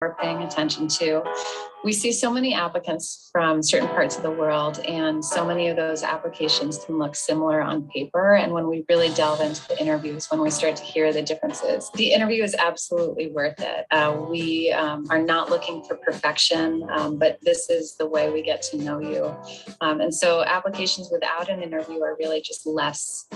we're paying attention to. We see so many applicants from certain parts of the world, and so many of those applications can look similar on paper. And when we really delve into the interviews, when we start to hear the differences, the interview is absolutely worth it. We are not looking for perfection, but this is the way we get to know you. And so applications without an interview are really just less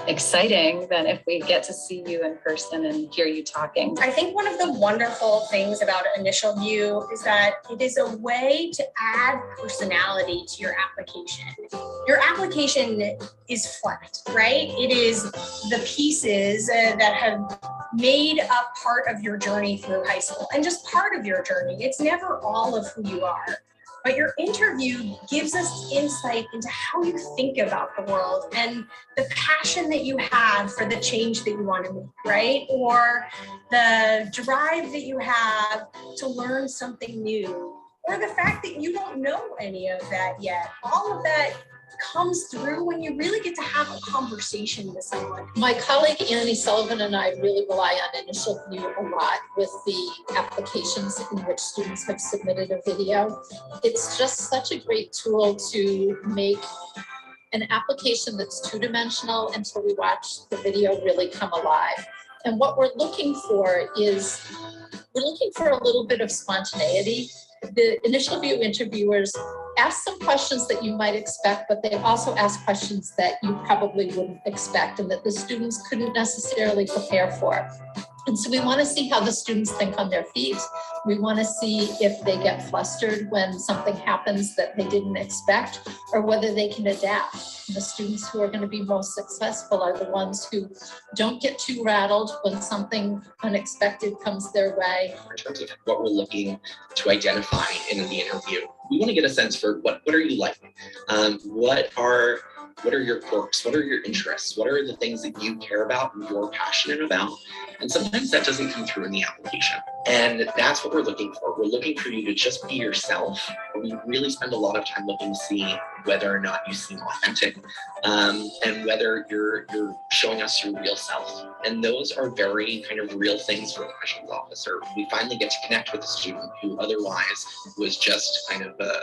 exciting than if we get to see you in person and hear you talking. I think one of the wonderful things about Initial View is that it is a way to add personality to your application. Your application is flat, right? It is the pieces that have made up part of your journey through high school and just part of your journey. It's never all of who you are. But your interview gives us insight into how you think about the world and the passion that you have for the change that you want to make, right? Or the drive that you have to learn something new, or the fact that you don't know any of that yet. All of that comes through when you really get to have a conversation with someone. My colleague Annie Sullivan and I really rely on Initial View a lot with the applications in which students have submitted a video. It's just such a great tool to make an application that's two-dimensional until we watch the video really come alive. And what we're looking for is, we're looking for a little bit of spontaneity. The Initial View interviewers ask some questions that you might expect, but they also ask questions that you probably wouldn't expect and that the students couldn't necessarily prepare for. And so we want to see how the students think on their feet. We want to see if they get flustered when something happens that they didn't expect, or whether they can adapt. And the students who are going to be most successful are the ones who don't get too rattled when something unexpected comes their way. In terms of what we're looking to identify in the interview, we want to get a sense for what are you like? What are your quirks? What are your interests? What are the things that you care about and you're passionate about? And sometimes that doesn't come through in the application. And that's what we're looking for. We're looking for you to just be yourself. We really spend a lot of time looking to see whether or not you seem authentic, and whether you're showing us your real self. And those are very kind of real things for an admissions officer. We finally get to connect with a student who otherwise was just kind of a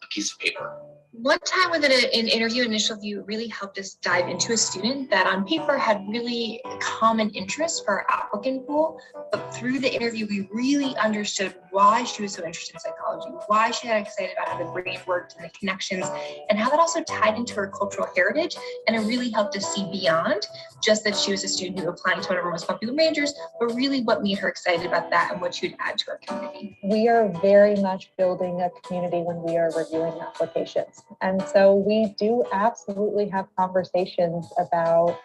piece of paper. One time with an interview, Initial View really helped us dive into a student that on paper had really common interests for our applicant pool, but through the interview, we really understood why she was so interested in psychology, why she got excited about how the brain worked and the connections, and how that also tied into her cultural heritage. And it really helped us see beyond just that she was a student who was applying to one of our most popular majors, but really what made her excited about that and what she would add to our community. We are very much building a community when we are reviewing applications. And so we do absolutely have conversations about,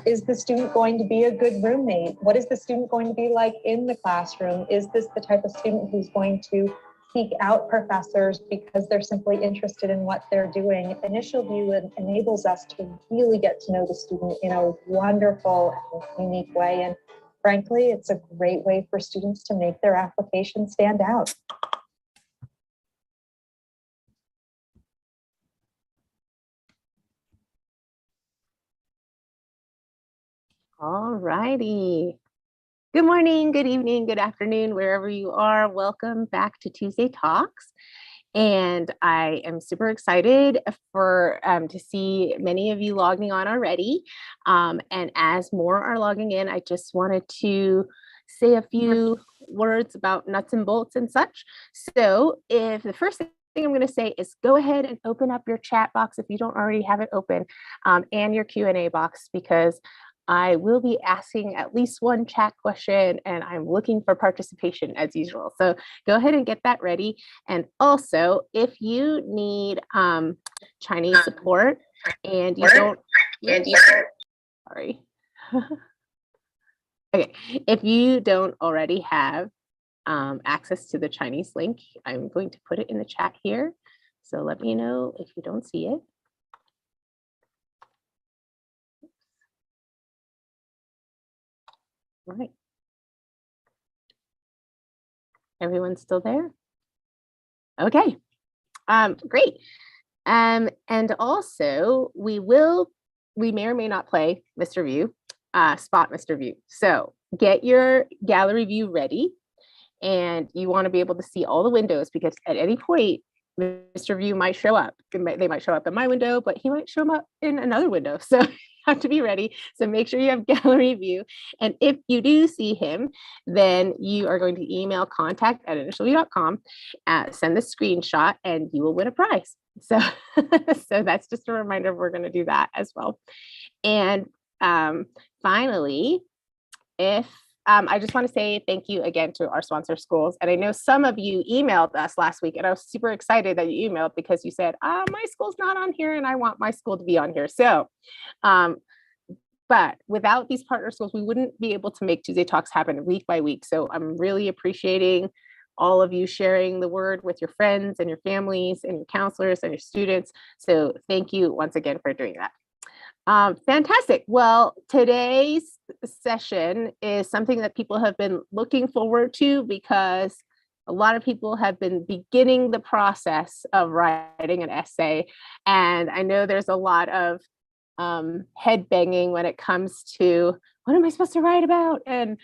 is the student going to be a good roommate? What is the student going to be like in the classroom? Is this the type of student who's going to seek out professors because they're simply interested in what they're doing? Initial View enables us to really get to know the student in a wonderful and unique way. And frankly, it's a great way for students to make their application stand out. All righty. Good morning, good evening, good afternoon, wherever you are. Welcome back to Tuesday Talks. And I am super excited for to see many of you logging on already. And as more are logging in, I just wanted to say a few words about nuts and bolts and such. So if the first thing I'm going to say is go ahead and open up your chat box if you don't already have it open, and your Q&A box, because I will be asking at least one chat question and I'm looking for participation as usual. So go ahead and get that ready. And also, if you need Chinese support and you don't, sorry. Okay, if you don't already have access to the Chinese link, I'm going to put it in the chat here. So let me know if you don't see it. All right. Everyone's still there? Okay, great. And also we may or may not play Mr. View, spot Mr. View. So get your gallery view ready. and you want to be able to see all the windows, because at any point, Mr. View might show up. They might show up in my window, but he might show up in another window. So you have to be ready. So make sure you have gallery view. And if you do see him, then you are going to email contact@initialview.com, send the screenshot, and you will win a prize. So, so that's just a reminder, we're going to do that as well. And finally, I just want to say thank you again to our sponsor schools. And I know some of you emailed us last week, and I was super excited that you emailed, because you said, my school's not on here and I want my school to be on here. So, but without these partner schools, we wouldn't be able to make Tuesday Talks happen week by week. So I'm really appreciating all of you sharing the word with your friends and your families and your counselors and your students. So thank you once again for doing that. Fantastic. Well, today's session is something that people have been looking forward to, because a lot of people have been beginning the process of writing an essay. And I know there's a lot of head banging when it comes to, what am I supposed to write about? And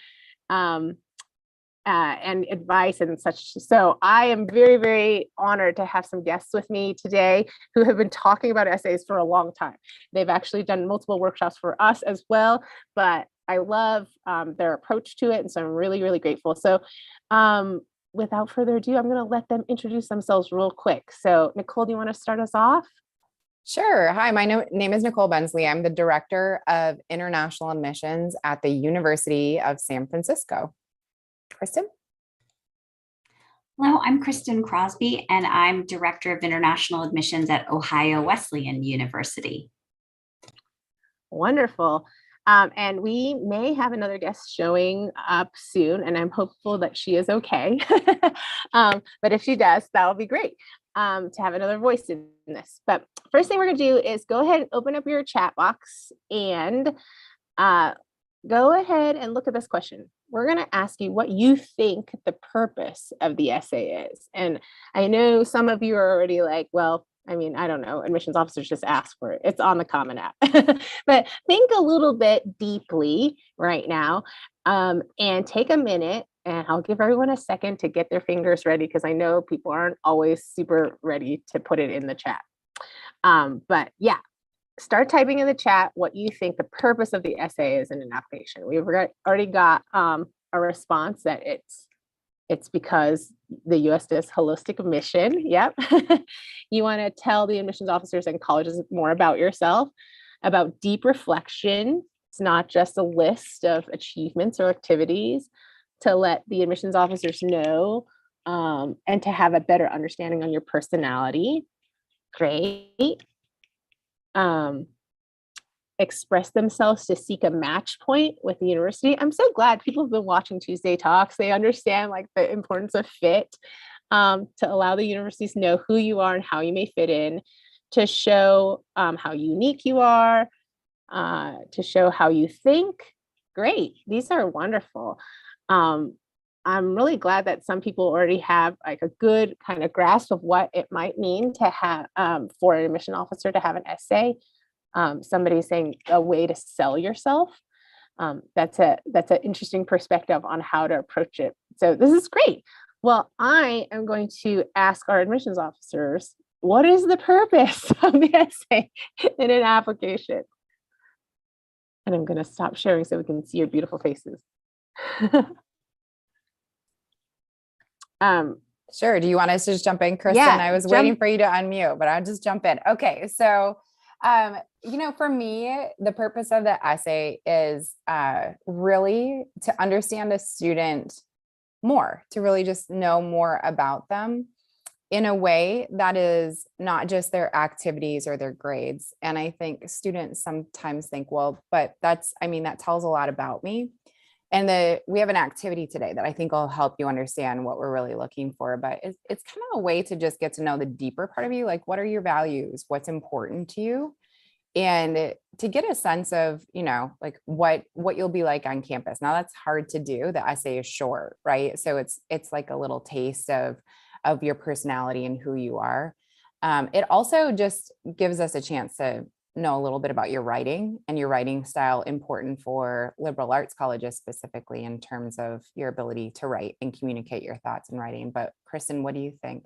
advice and such. So I am very, very honored to have some guests with me today who have been talking about essays for a long time. They've actually done multiple workshops for us as well, but I love their approach to it. And so I'm really, really grateful. So without further ado, I'm going to let them introduce themselves real quick. So Nicole, do you want to start us off? Sure. Hi, my name is Nicole Bensley. I'm the Director of International Admissions at the University of San Francisco. Kristen? Hello, I'm Kristen Crosby, and I'm Director of International Admissions at Ohio Wesleyan University. Wonderful. And we may have another guest showing up soon, and I'm hopeful that she is okay. But if she does, that will be great to have another voice in this. But first thing we're going to do is go ahead and open up your chat box and go ahead and look at this question. We're going to ask you what you think the purpose of the essay is. And I know some of you are already like, well, I mean, I don't know, admissions officers just ask for it. It's on the Common App. But think a little bit deeply right now, and take a minute, and I'll give everyone a second to get their fingers ready, because I know people aren't always super ready to put it in the chat. But yeah, start typing in the chat what you think the purpose of the essay is in an application. We've already got a response that it's because the U.S. does holistic admission. Yep. You want to tell the admissions officers and colleges more about yourself, about deep reflection. It's not just a list of achievements or activities, to let the admissions officers know and to have a better understanding on your personality. Great. Express themselves to seek a match point with the university. I'm so glad people have been watching Tuesday Talks. They understand like the importance of fit, to allow the universities to know who you are and how you may fit in, to show how unique you are, to show how you think. Great. These are wonderful. I'm really glad that some people already have like a good kind of grasp of what it might mean to have for an admission officer to have an essay. Somebody saying a way to sell yourself. That's an interesting perspective on how to approach it. So this is great. Well, I am going to ask our admissions officers, what is the purpose of the essay in an application? And I'm going to stop sharing so we can see your beautiful faces. Sure. Do you want us to just jump in, Kristen? Yeah, I was waiting for you to unmute, but I'll just jump in. Okay. So, for me, the purpose of the essay is really to understand a student more, to really just know more about them in a way that is not just their activities or their grades. And I think students sometimes think, well, but that tells a lot about me. And we have an activity today that I think will help you understand what we're really looking for. But it's kind of a way to just get to know the deeper part of you. Like, what are your values? What's important to you? And to get a sense of, like what you'll be like on campus. Now that's hard to do. The essay is short, right? So it's like a little taste of your personality and who you are. It also just gives us a chance to know a little bit about your writing and your writing style important for liberal arts colleges specifically in terms of your ability to write and communicate your thoughts in writing. But Kristen, what do you think?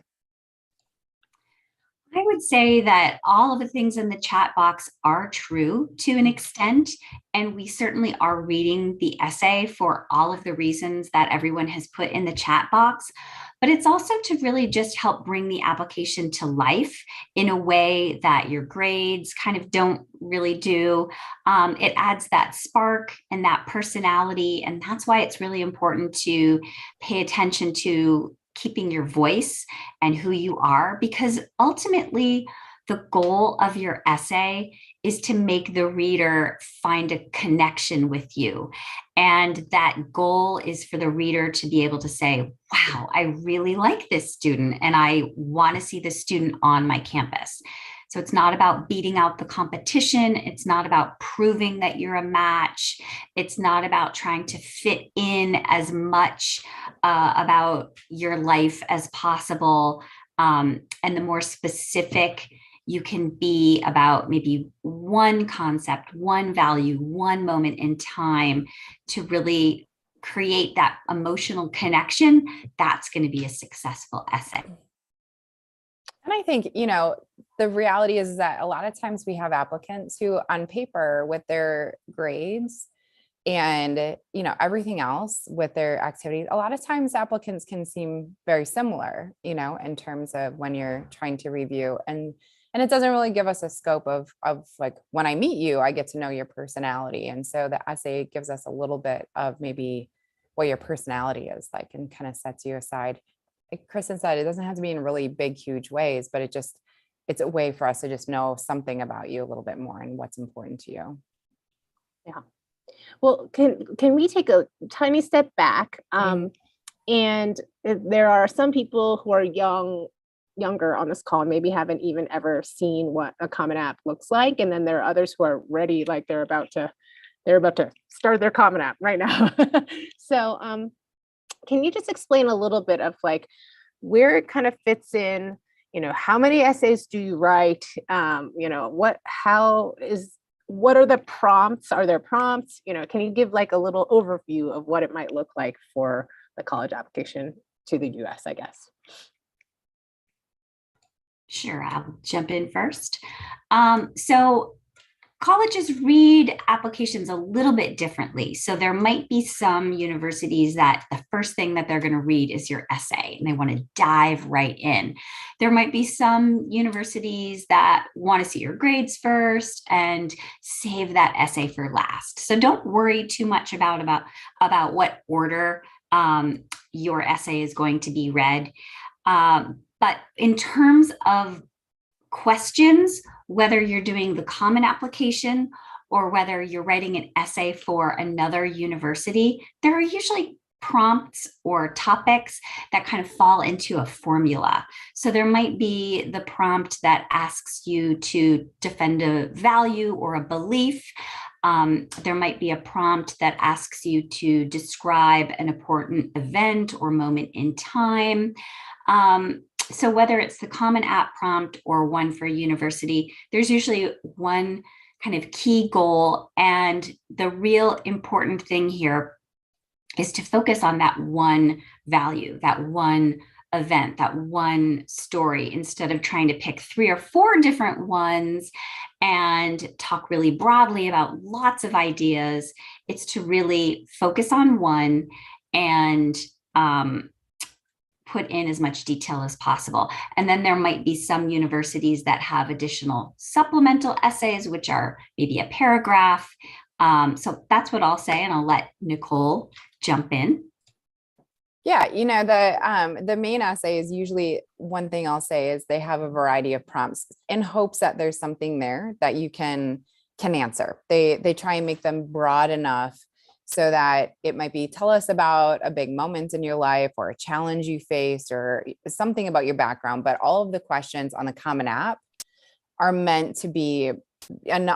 I would say that all of the things in the chat box are true to an extent, and we certainly are reading the essay for all of the reasons that everyone has put in the chat box. But it's also to really just help bring the application to life in a way that your grades kind of don't really do. It adds that spark and that personality, and that's why it's really important to pay attention to keeping your voice and who you are, because ultimately the goal of your essay is to make the reader find a connection with you. And that goal is for the reader to be able to say, wow, I really like this student and I want to see this student on my campus. So it's not about beating out the competition. It's not about proving that you're a match. It's not about trying to fit in as much about your life as possible. And the more specific you can be about maybe one concept, one value, one moment in time to really create that emotional connection, that's going to be a successful essay. And I think, the reality is that a lot of times we have applicants who on paper with their grades and, everything else with their activities, a lot of times applicants can seem very similar, in terms of when you're trying to review, and it doesn't really give us a scope of like, when I meet you, I get to know your personality. And so the essay gives us a little bit of maybe what your personality is like, and kind of sets you aside. Like Kristen said, it doesn't have to be in really big, huge ways, but it's a way for us to just know something about you a little bit more and what's important to you. Yeah. Well, can we take a tiny step back? And there are some people who are younger on this call, and maybe haven't even ever seen what a Common App looks like. And then there are others who are ready, like they're about to start their Common App right now. So can you just explain a little bit of like where it kind of fits in? How many essays do you write? What are the prompts? Are there prompts? Can you give like a little overview of what it might look like for the college application to the US, I guess? Sure, I'll jump in first. So colleges read applications a little bit differently. So there might be some universities that the first thing that they're going to read is your essay and they want to dive right in. There might be some universities that want to see your grades first and save that essay for last. So don't worry too much about what order your essay is going to be read. But in terms of questions, whether you're doing the Common Application or whether you're writing an essay for another university, there are usually prompts or topics that kind of fall into a formula. So there might be the prompt that asks you to defend a value or a belief. There might be a prompt that asks you to describe an important event or moment in time. So whether it's the Common App prompt or one for a university, there's usually one kind of key goal. And the real important thing here is to focus on that one value, that one event, that one story, instead of trying to pick 3 or 4 different ones and talk really broadly about lots of ideas. It's to really focus on one and put in as much detail as possible. And then there might be some universities that have additional supplemental essays, which are maybe a paragraph. So that's what I'll say, and I'll let Nicole jump in. Yeah, the main essay is usually, one thing I'll say is they have a variety of prompts in hopes that there's something there that you can answer. They try and make them broad enough so that it might be, tell us about a big moment in your life or a challenge you faced or something about your background. But all of the questions on the Common App are meant to be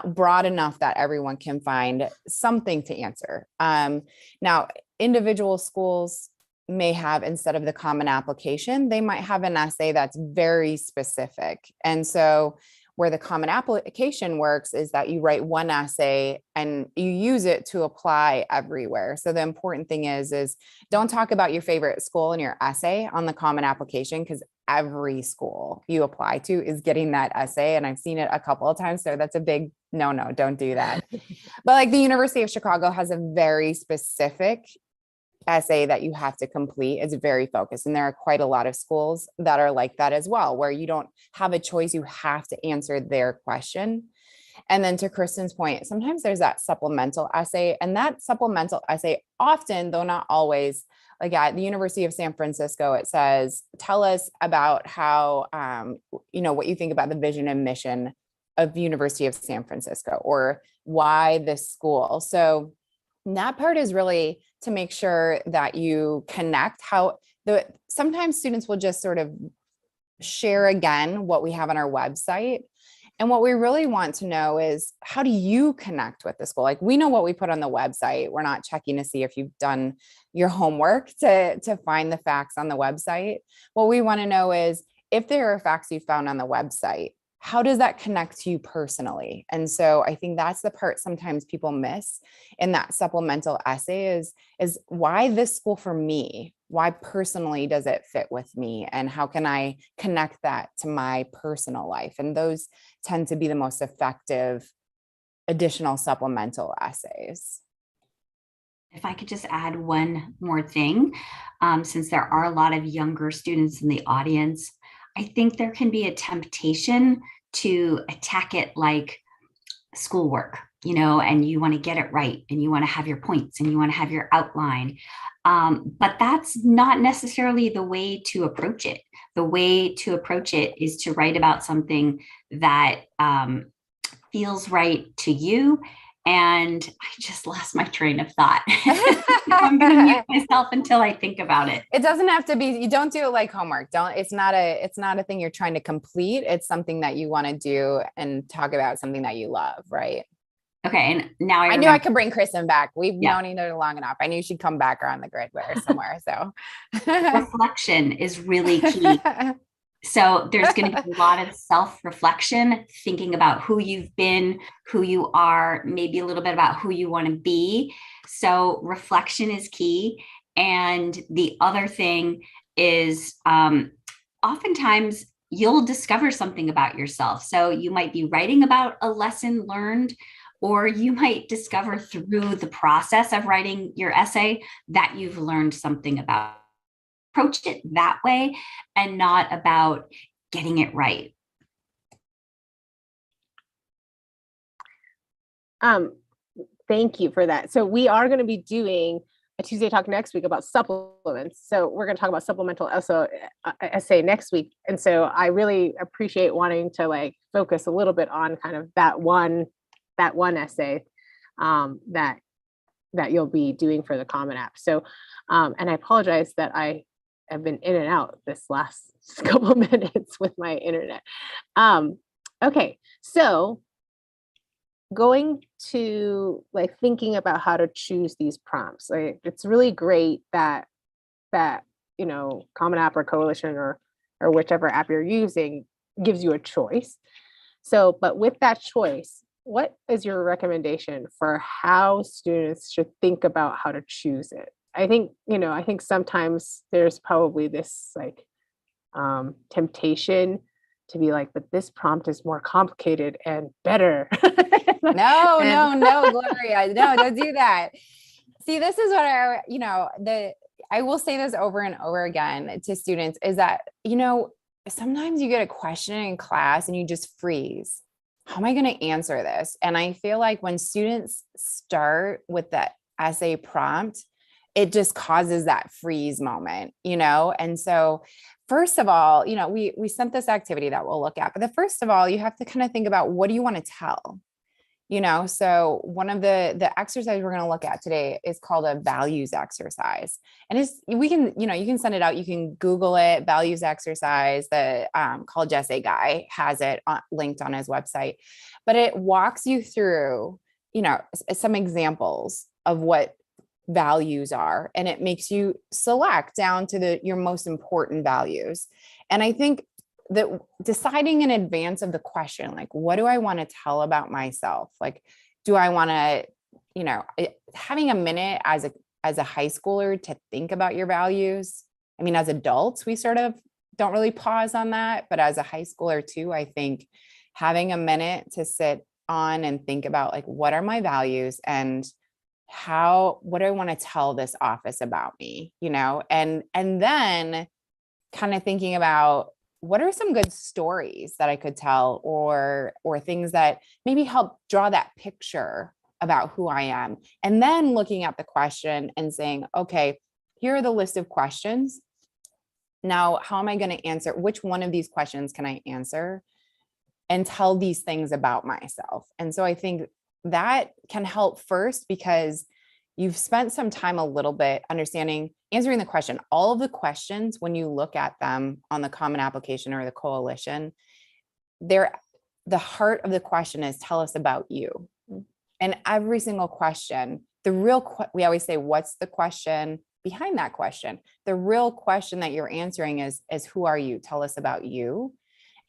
broad enough that everyone can find something to answer. Now, individual schools may have, instead of the Common Application, they might have an essay that's very specific. And so where the common application works is that you write one essay and you use it to apply everywhere. So the important thing is don't talk about your favorite school in your essay on the common application, because every school you apply to is getting that essay. And I've seen it a couple of times. So that's a big no, don't do that. But like the University of Chicago has a very specific essay that you have to complete. It's very focused. And there are quite a lot of schools that are like that as well, where you don't have a choice. You have to answer their question. And then to Kristen's point, sometimes there's that supplemental essay, and that supplemental essay often, though not always, like at the University of San Francisco, it says, tell us about how, what you think about the vision and mission of the University of San Francisco, or why this school. So that part is really to make sure that you connect sometimes students will just sort of share again what we have on our website. And what we really want to know is, how do you connect with the school? Like, we know what we put on the website. We're not checking to see if you've done your homework to find the facts on the website. What we want to know is, if there are facts you found on the website, how does that connect to you personally? And so I think that's the part sometimes people miss in that supplemental essay is why this school for me? Why personally does it fit with me? And how can I connect that to my personal life? And those tend to be the most effective additional supplemental essays. If I could just add one more thing, since there are a lot of younger students in the audience, I think there can be a temptation to attack it like schoolwork, and you want to get it right, and you want to have your points, and you want to have your outline. But that's not necessarily the way to approach it. The way to approach it is to write about something that feels right to you. And I just lost my train of thought. I'm going to mute myself until I think about it. It doesn't have to be, you don't do it like homework. It's not a thing you're trying to complete. It's something that you want to do and talk about, something that you love. Right. Okay. And now I knew I could bring Kristen back. We've known each other long enough. I knew she'd come back around the grid somewhere. So reflection is really key. So there's going to be a lot of self-reflection, thinking about who you've been, who you are, maybe a little bit about who you want to be. So reflection is key. And the other thing is oftentimes you'll discover something about yourself. So you might be writing about a lesson learned, or you might discover through the process of writing your essay that you've learned something about. Approach it that way and not about getting it right. Thank you for that. So we are going to be doing a Tuesday Talk next week about supplements. So we're going to talk about supplemental essay next week. And so I really appreciate wanting to focus a little bit on kind of that one essay that you'll be doing for the Common App. So, and I apologize that I've been in and out this last couple of minutes with my internet. Okay, so going to thinking about how to choose these prompts. It's really great that Common App or Coalition or whichever app you're using gives you a choice. So, but with that choice, what is your recommendation for how students should think about how to choose it? I think sometimes there's probably this temptation to be but this prompt is more complicated and better. No, Gloria, no, don't do that. See, this is what I will say this over and over again to students is that, sometimes you get a question in class and you just freeze. How am I going to answer this? And I feel like when students start with that essay prompt, it just causes that freeze moment, And so first of all, we sent this activity that we'll look at, but first of all, you have to kind of think about, what do you want to tell? So one of the exercises we're going to look at today is called a values exercise. And you can send it out. You can Google it, values exercise. The college essay guy has it linked on his website, but it walks you through, some examples of what values are, and it makes you select down to your most important values. And I think deciding in advance of the question, like, what do I want to tell about myself? Like, do I want to, having a minute as a high schooler to think about your values. I mean, as adults, we sort of don't really pause on that, but as a high schooler too, I think having a minute to sit on and think about, like, what are my values and what do I want to tell this office about me, and then kind of thinking about what are some good stories that I could tell, or things that maybe help draw that picture about who I am. And then looking at the question and saying, okay, here are the list of questions. Now, how am I going to answer? Which one of these questions can I answer and tell these things about myself? And so I think that can help first, because you've spent some time a little bit answering the question. All of the questions, when you look at them on the Common Application or the Coalition, the heart of the question is, tell us about you. And every single question, we always say, what's the question behind that question? The real question that you're answering is who are you? Tell us about you.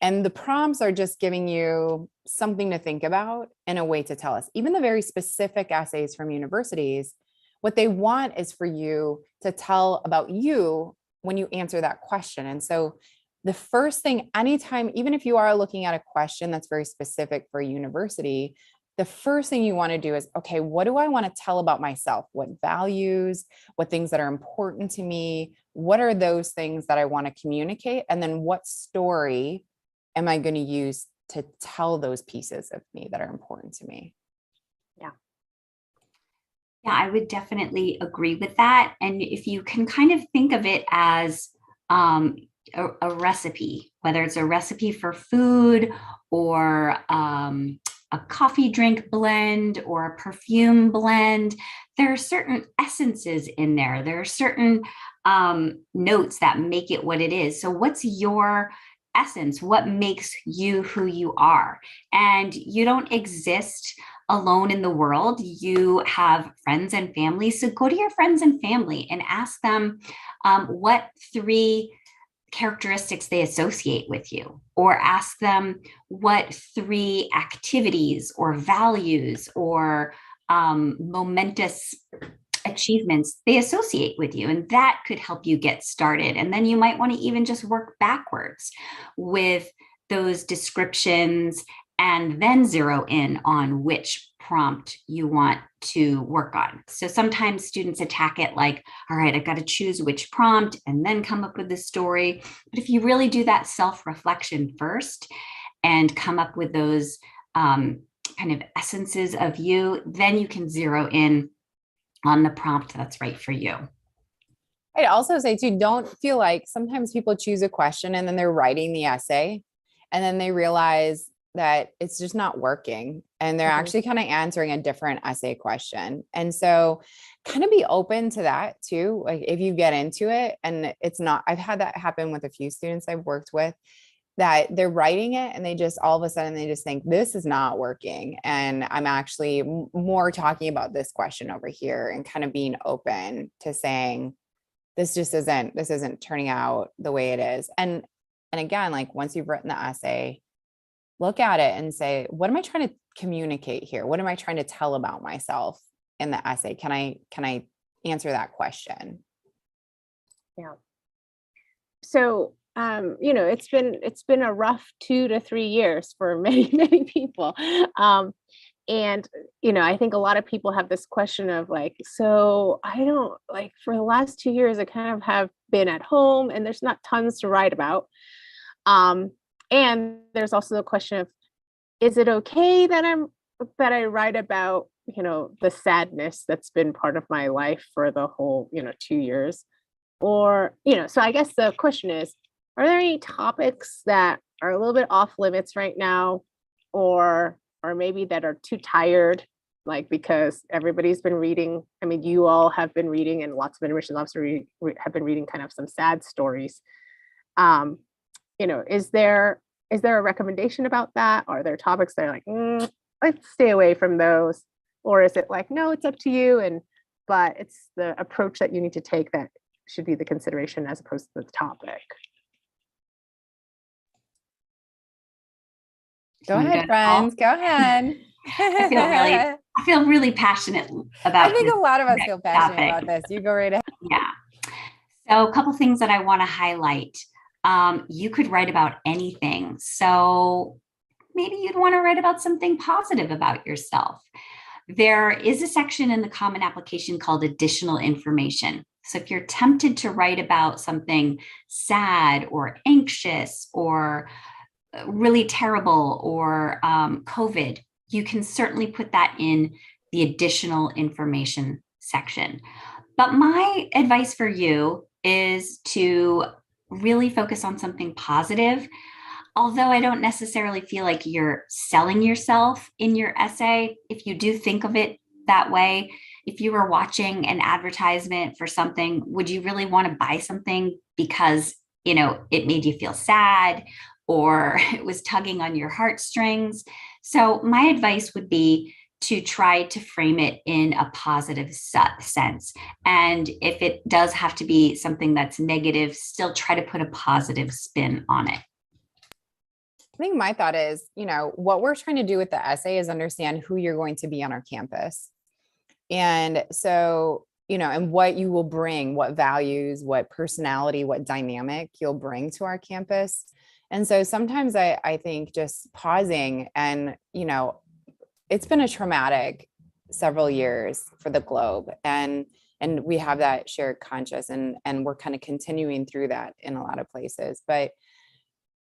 And the prompts are just giving you something to think about and a way to tell us. Even the very specific essays from universities, what they want is for you to tell about you when you answer that question. And so the first thing, anytime, even if you are looking at a question that's very specific for a university, the first thing you want to do is, okay, what do I want to tell about myself? What values, what things that are important to me? What are those things that I want to communicate? And then what story am I going to use to tell those pieces of me that are important to me? Yeah, I would definitely agree with that. And if you can kind of think of it as a recipe, whether it's a recipe for food or a coffee drink blend or a perfume blend, there are certain essences in there. There are certain notes that make it what it is. So what's your essence? What makes you who you are? And you don't exist alone in the world. You have friends and family. So go to your friends and family and ask them what 3 characteristics they associate with you, or ask them what 3 activities or values or momentous achievements they associate with you. And that could help you get started. And then you might want to even just work backwards with those descriptions and then zero in on which prompt you want to work on. So sometimes students attack it like, all right, I've got to choose which prompt and then come up with the story. But if you really do that self-reflection first and come up with those kind of essences of you, then you can zero in on the prompt that's right for you. I'd also say too, don't feel like sometimes people choose a question and then they're writing the essay and then they realize that it's just not working and they're actually kind of answering a different essay question. And so kind of be open to that too. Like if you get into it and it's not, I've had that happen with a few students I've worked with, that they're writing it and they just all of a sudden they just think this is not working. And I'm actually more talking about this question over here, and kind of being open to saying, this isn't turning out the way it is. And again, like once you've written the essay, look at it and say, what am I trying to communicate here? What am I trying to tell about myself in the essay? Can I answer that question? Yeah. So, it's been a rough 2 to 3 years for many people. And, I think a lot of people have this question of like, so I don't like, for the last 2 years, I kind of have been at home and there's not tons to write about. And there's also the question of, is it okay that I write about, the sadness that's been part of my life for the whole, 2 years? Or, so I guess the question is, are there any topics that are a little bit off limits right now, or maybe that are too tired, like because everybody's been reading? I mean, you all have been reading, and lots of admissions officers have been reading kind of some sad stories. Is there a recommendation about that? Are there topics that are like, let's stay away from those? Or is it like, no, it's up to you, but it's the approach that you need to take that should be the consideration as opposed to the topic? Go ahead, friends. Go ahead. I feel really passionate about I think this a lot of us feel passionate topic. about this. You go right ahead. Yeah. So a couple things that I want to highlight. You could write about anything. So maybe you'd want to write about something positive about yourself. There is a section in the Common Application called additional information. So if you're tempted to write about something sad or anxious or really terrible or COVID, you can certainly put that in the additional information section. But my advice for you is to really focus on something positive. Although I don't necessarily feel like you're selling yourself in your essay, if you do think of it that way, if you were watching an advertisement for something, would you really want to buy something because, you know, it made you feel sad or it was tugging on your heartstrings? So my advice would be to try to frame it in a positive sense. And if it does have to be something that's negative, still try to put a positive spin on it. I think my thought is, you know, what we're trying to do with the essay is understand who you're going to be on our campus. And so, you know, and what you will bring, what values, what personality, what dynamic you'll bring to our campus. And so sometimes I think just pausing and, you know, it's been a traumatic several years for the globe. And we have that shared conscious and we're kind of continuing through that in a lot of places. But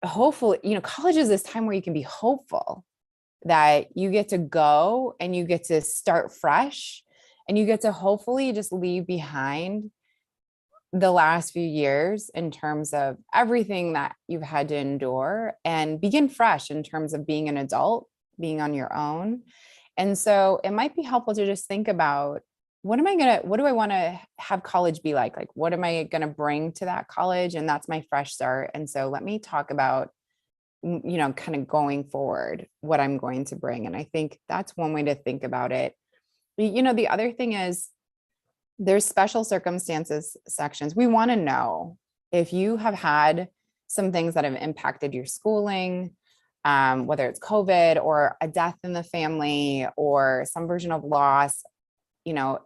hopefully, you know, college is this time where you can be hopeful that you get to go and you get to start fresh and you get to hopefully just leave behind the last few years in terms of everything that you've had to endure and begin fresh in terms of being an adult, being on your own. And so it might be helpful to just think about what do I want to have college be like? Like, what am I going to bring to that college? And that's my fresh start. And so let me talk about, you know, kind of going forward, what I'm going to bring. And I think that's one way to think about it. You know, the other thing is there's special circumstances sections. We want to know if you have had some things that have impacted your schooling, whether it's COVID or a death in the family or some version of loss, you know,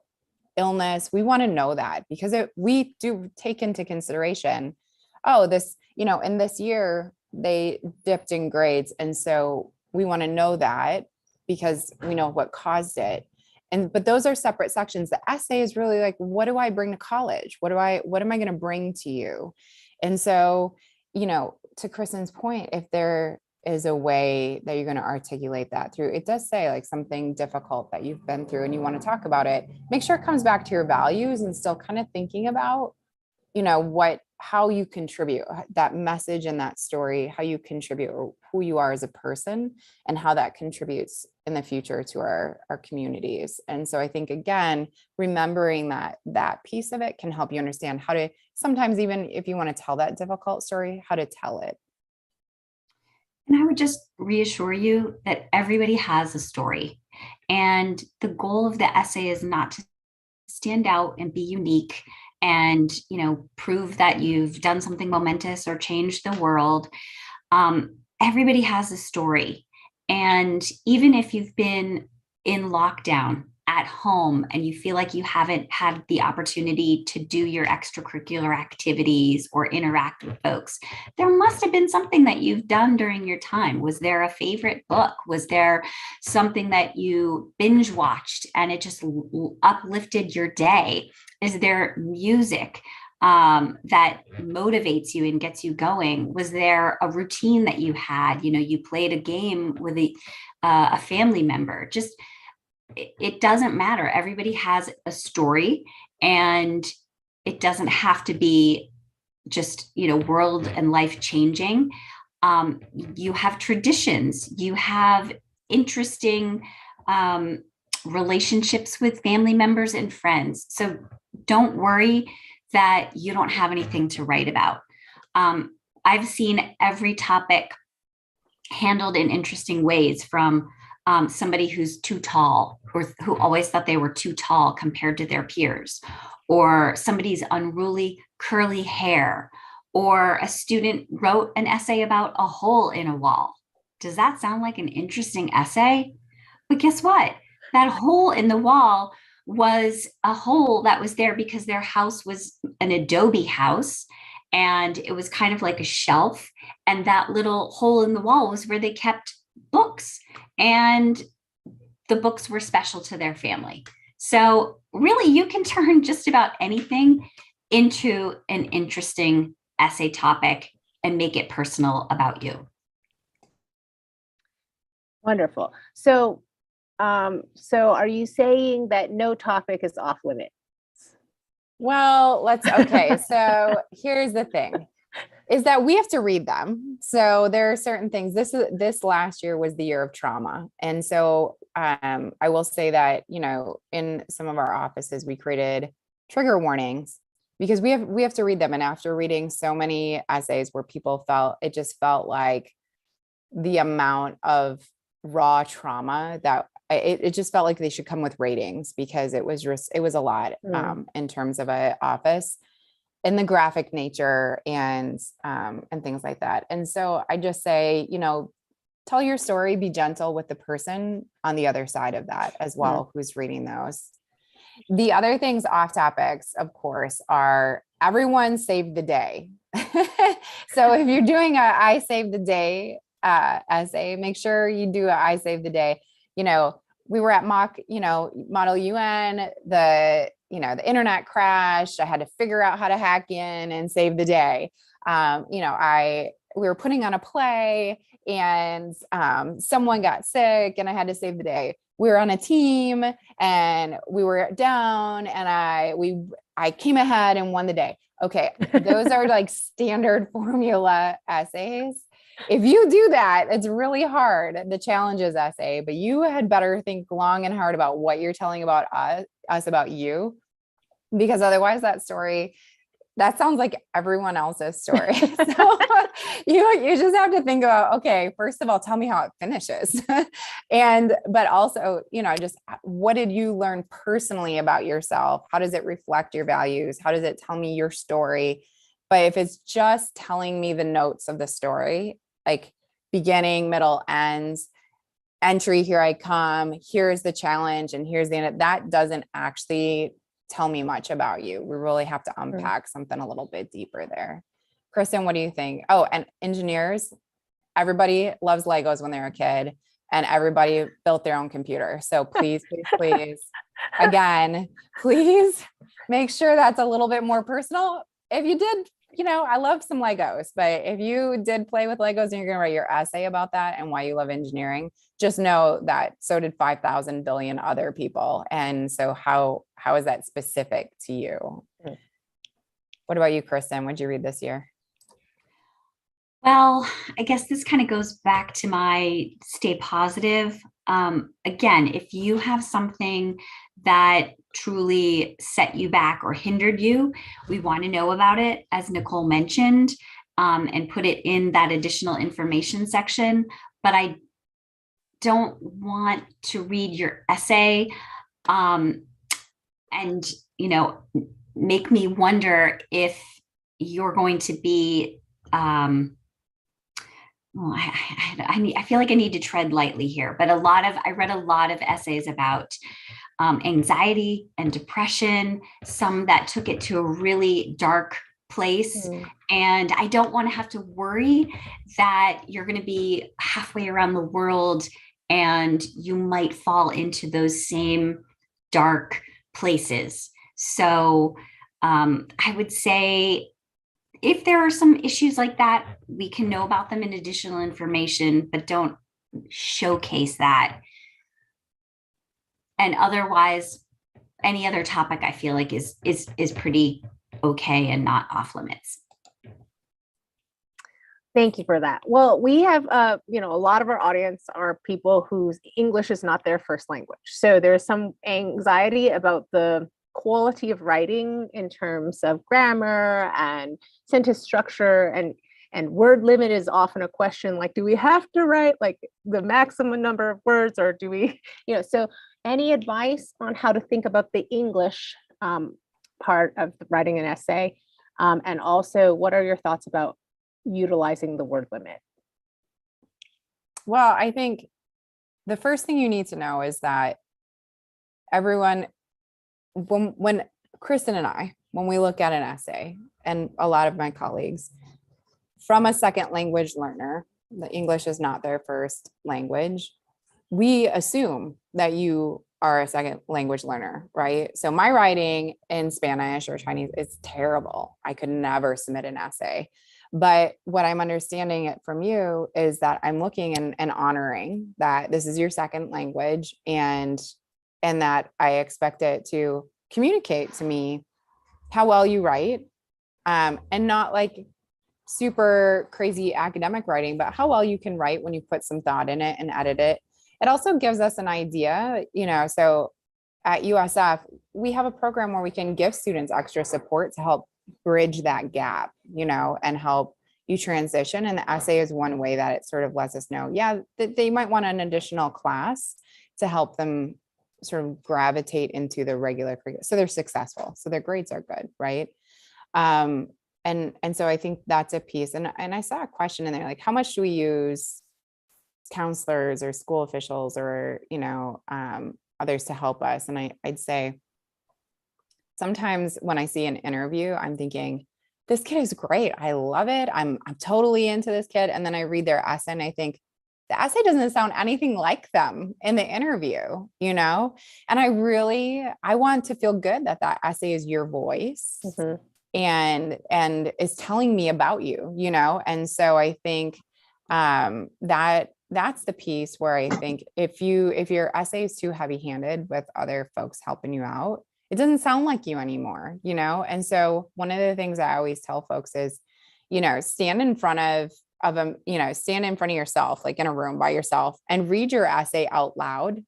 illness. We want to know that because we do take into consideration, oh, this, you know, in this year they dipped in grades. And so we want to know that because we know what caused it. But those are separate sections. The essay is really like, what do I bring to college? What am I going to bring to you? And so, you know, to Kristen's point, if there is a way that you're going to articulate that through, it does say like something difficult that you've been through and you want to talk about it, make sure it comes back to your values and still kind of thinking about, you know, how you contribute that message and that story, how you contribute or who you are as a person and how that contributes in the future to our communities. And so I think, again, remembering that piece of it can help you understand how to, sometimes even if you want to tell that difficult story, how to tell it. And I would just reassure you that everybody has a story. And the goal of the essay is not to stand out and be unique and, you know, prove that you've done something momentous or changed the world. Everybody has a story. And even if you've been in lockdown at home and you feel like you haven't had the opportunity to do your extracurricular activities or interact with folks, there must have been something that you've done during your time. Was there a favorite book? Was there something that you binge watched and it just uplifted your day? Is there music that motivates you and gets you going? Was there a routine that you had? You know, you played a game with a family member. Just it doesn't matter. Everybody has a story, and it doesn't have to be just, you know, world and life changing. You have traditions. You have interesting relationships with family members and friends. So don't worry that you don't have anything to write about. I've seen every topic handled in interesting ways, from somebody who's too tall or who always thought they were too tall compared to their peers, or somebody's unruly curly hair, or a student wrote an essay about a hole in a wall. does that sound like an interesting essay? But guess what? That hole in the wall was a hole that was there because their house was an adobe house, and it was kind of like a shelf. And that little hole in the wall was where they kept books, and the books were special to their family. So really, you can turn just about anything into an interesting essay topic and make it personal about you. Wonderful. So, so are you saying that no topic is off limits? Well, okay. So here's the thing, is that we have to read them. So there are certain things. This last year was the year of trauma. And so I will say that, you know, in some of our offices, we created trigger warnings because we have to read them. And after reading so many essays where people it just felt like the amount of raw trauma that it just felt like they should come with ratings, because it was a lot in terms of an office and the graphic nature and things like that. And so I just say, you know, tell your story, be gentle with the person on the other side of that as well, who's reading those. The other things off topics, of course, are everyone save the day. So if you're doing a I save the day essay, make sure you do a I save the day. You know, we were at Model UN, the internet crashed. I had to figure out how to hack in and save the day. We were putting on a play and someone got sick and I had to save the day. We were on a team and we were down and I came ahead and won the day. Okay. Those are like standard formula essays. If you do that, it's really hard, the challenges essay, but you had better think long and hard about what you're telling about us about you, because otherwise that sounds like everyone else's story. So you just have to think about, okay, first of all, tell me how it finishes. But also, just what did you learn personally about yourself? How does it reflect your values? How does it tell me your story? But if it's just telling me the notes of the story, like beginning, middle, ends, entry, here I come, here's the challenge, and here's the end, that doesn't actually tell me much about you. We really have to unpack something a little bit deeper there. Kristen, what do you think? Oh, and engineers, everybody loves Legos when they're a kid, and everybody built their own computer. So please, again, please make sure that's a little bit more personal. If you did, I love some Legos, but if you did play with Legos and you're going to write your essay about that and why you love engineering, just know that so did 5,000 billion other people. And so how is that specific to you? What about you, Kristen? What did you read this year? Well, I guess this kind of goes back to my stay positive. Again, if you have something that truly set you back or hindered you, we want to know about it, as Nicole mentioned, and put it in that additional information section. But I don't want to read your essay and, make me wonder if you're going to be, I feel like I need to tread lightly here, but I read a lot of essays about anxiety and depression, some that took it to a really dark place. And I don't want to have to worry that you're going to be halfway around the world and you might fall into those same dark places. So I would say, if there are some issues like that, we can know about them in additional information, but don't showcase that. And otherwise, any other topic I feel like is pretty okay and not off limits. Thank you for that. Well, we have, a lot of our audience are people whose English is not their first language. So there's some anxiety about the quality of writing in terms of grammar and sentence structure, and word limit is often a question, like, do we have to write like the maximum number of words, or do we, so any advice on how to think about the English part of writing an essay? And also, what are your thoughts about utilizing the word limit? Well, I think the first thing you need to know is that everyone, when Kristen and I, when we look at an essay, and a lot of my colleagues, from a second language learner, the English is not their first language, we assume that you are a second language learner, right? So my writing in Spanish or Chinese is terrible. I could never submit an essay. But what I'm understanding it from you is that I'm looking and honoring that this is your second language, and that I expect it to communicate to me how well you write, and not like super crazy academic writing, but how well you can write when you put some thought in it and edit it. It also gives us an idea, so at USF, we have a program where we can give students extra support to help bridge that gap, and help you transition. And the essay is one way that it sort of lets us know, that they might want an additional class to help them sort of gravitate into the regular curriculum. So they're successful. So their grades are good, right? And so I think that's a piece. And I saw a question in there, like, how much do we use counselors or school officials or, others to help us? And I'd say sometimes when I see an interview, I'm thinking, this kid is great. I love it. I'm totally into this kid. And then I read their essay and I think, the essay doesn't sound anything like them in the interview, and I want to feel good that essay is your voice. Mm-hmm. and is telling me about you, and so I think that's the piece where I think if your essay is too heavy-handed with other folks helping you out, it doesn't sound like you anymore, and so one of the things I always tell folks is, stand in front of yourself, like in a room by yourself, and read your essay out loud.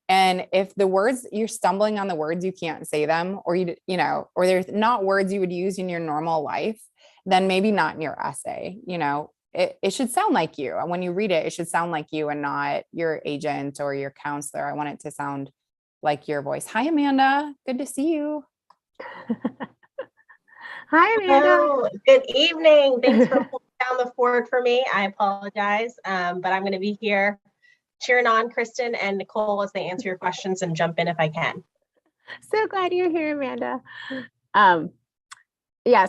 And if the words, you're stumbling on the words, you can't say them, or or there's not words you would use in your normal life, then maybe not in your essay. It should sound like you. And when you read it, it should sound like you and not your agent or your counselor. I want it to sound like your voice. Hi, Amanda. Good to see you. Hi, Amanda. Hello. Good evening. Thanks for pulling down the fort for me. I apologize, but I'm going to be here cheering on Kristen and Nicole as they answer your questions and jump in if I can. So glad you're here, Amanda.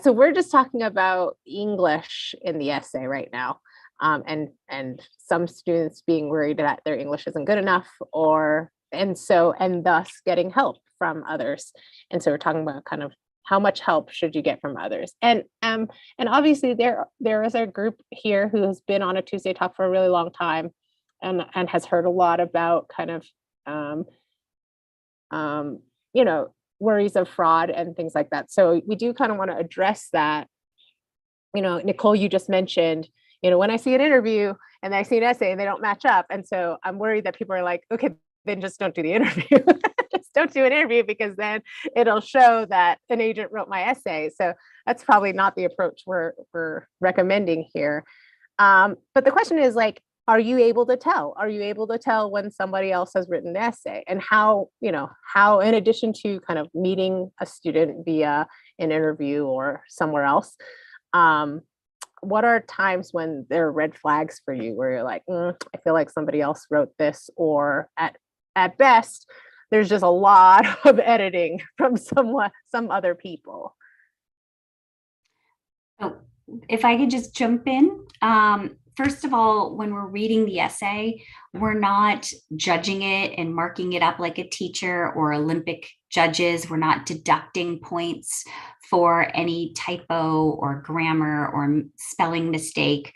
So we're just talking about English in the essay right now, and some students being worried that their English isn't good enough, and thus getting help from others. And so we're talking about kind of how much help should you get from others, and obviously there is a group here who has been on a Tuesday Talk for a really long time, and has heard a lot about kind of worries of fraud and things like that. So we do kind of want to address that. Nicole, you just mentioned, when I see an interview and I see an essay and they don't match up. And so I'm worried that people are like, okay, then just don't do the interview. Just don't do an interview, because then it'll show that an agent wrote my essay. So that's probably not the approach we're recommending here. But the question is, like, are you able to tell? Are you able to tell when somebody else has written the essay? And how, in addition to kind of meeting a student via an interview or somewhere else, what are times when there are red flags for you where you're like, I feel like somebody else wrote this, or at best, there's just a lot of editing from some other people? Oh, if I could just jump in. First of all, when we're reading the essay, we're not judging it and marking it up like a teacher or Olympic judges. We're not deducting points for any typo or grammar or spelling mistake.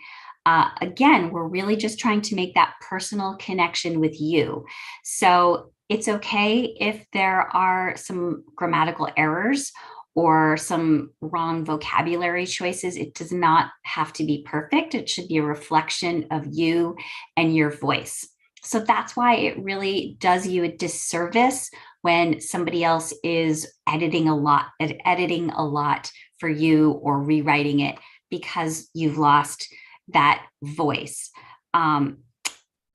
Again, we're really just trying to make that personal connection with you. So it's okay if there are some grammatical errors or some wrong vocabulary choices. It does not have to be perfect. It should be a reflection of you and your voice. So that's why it really does you a disservice when somebody else is editing a lot for you or rewriting it because you've lost that voice. And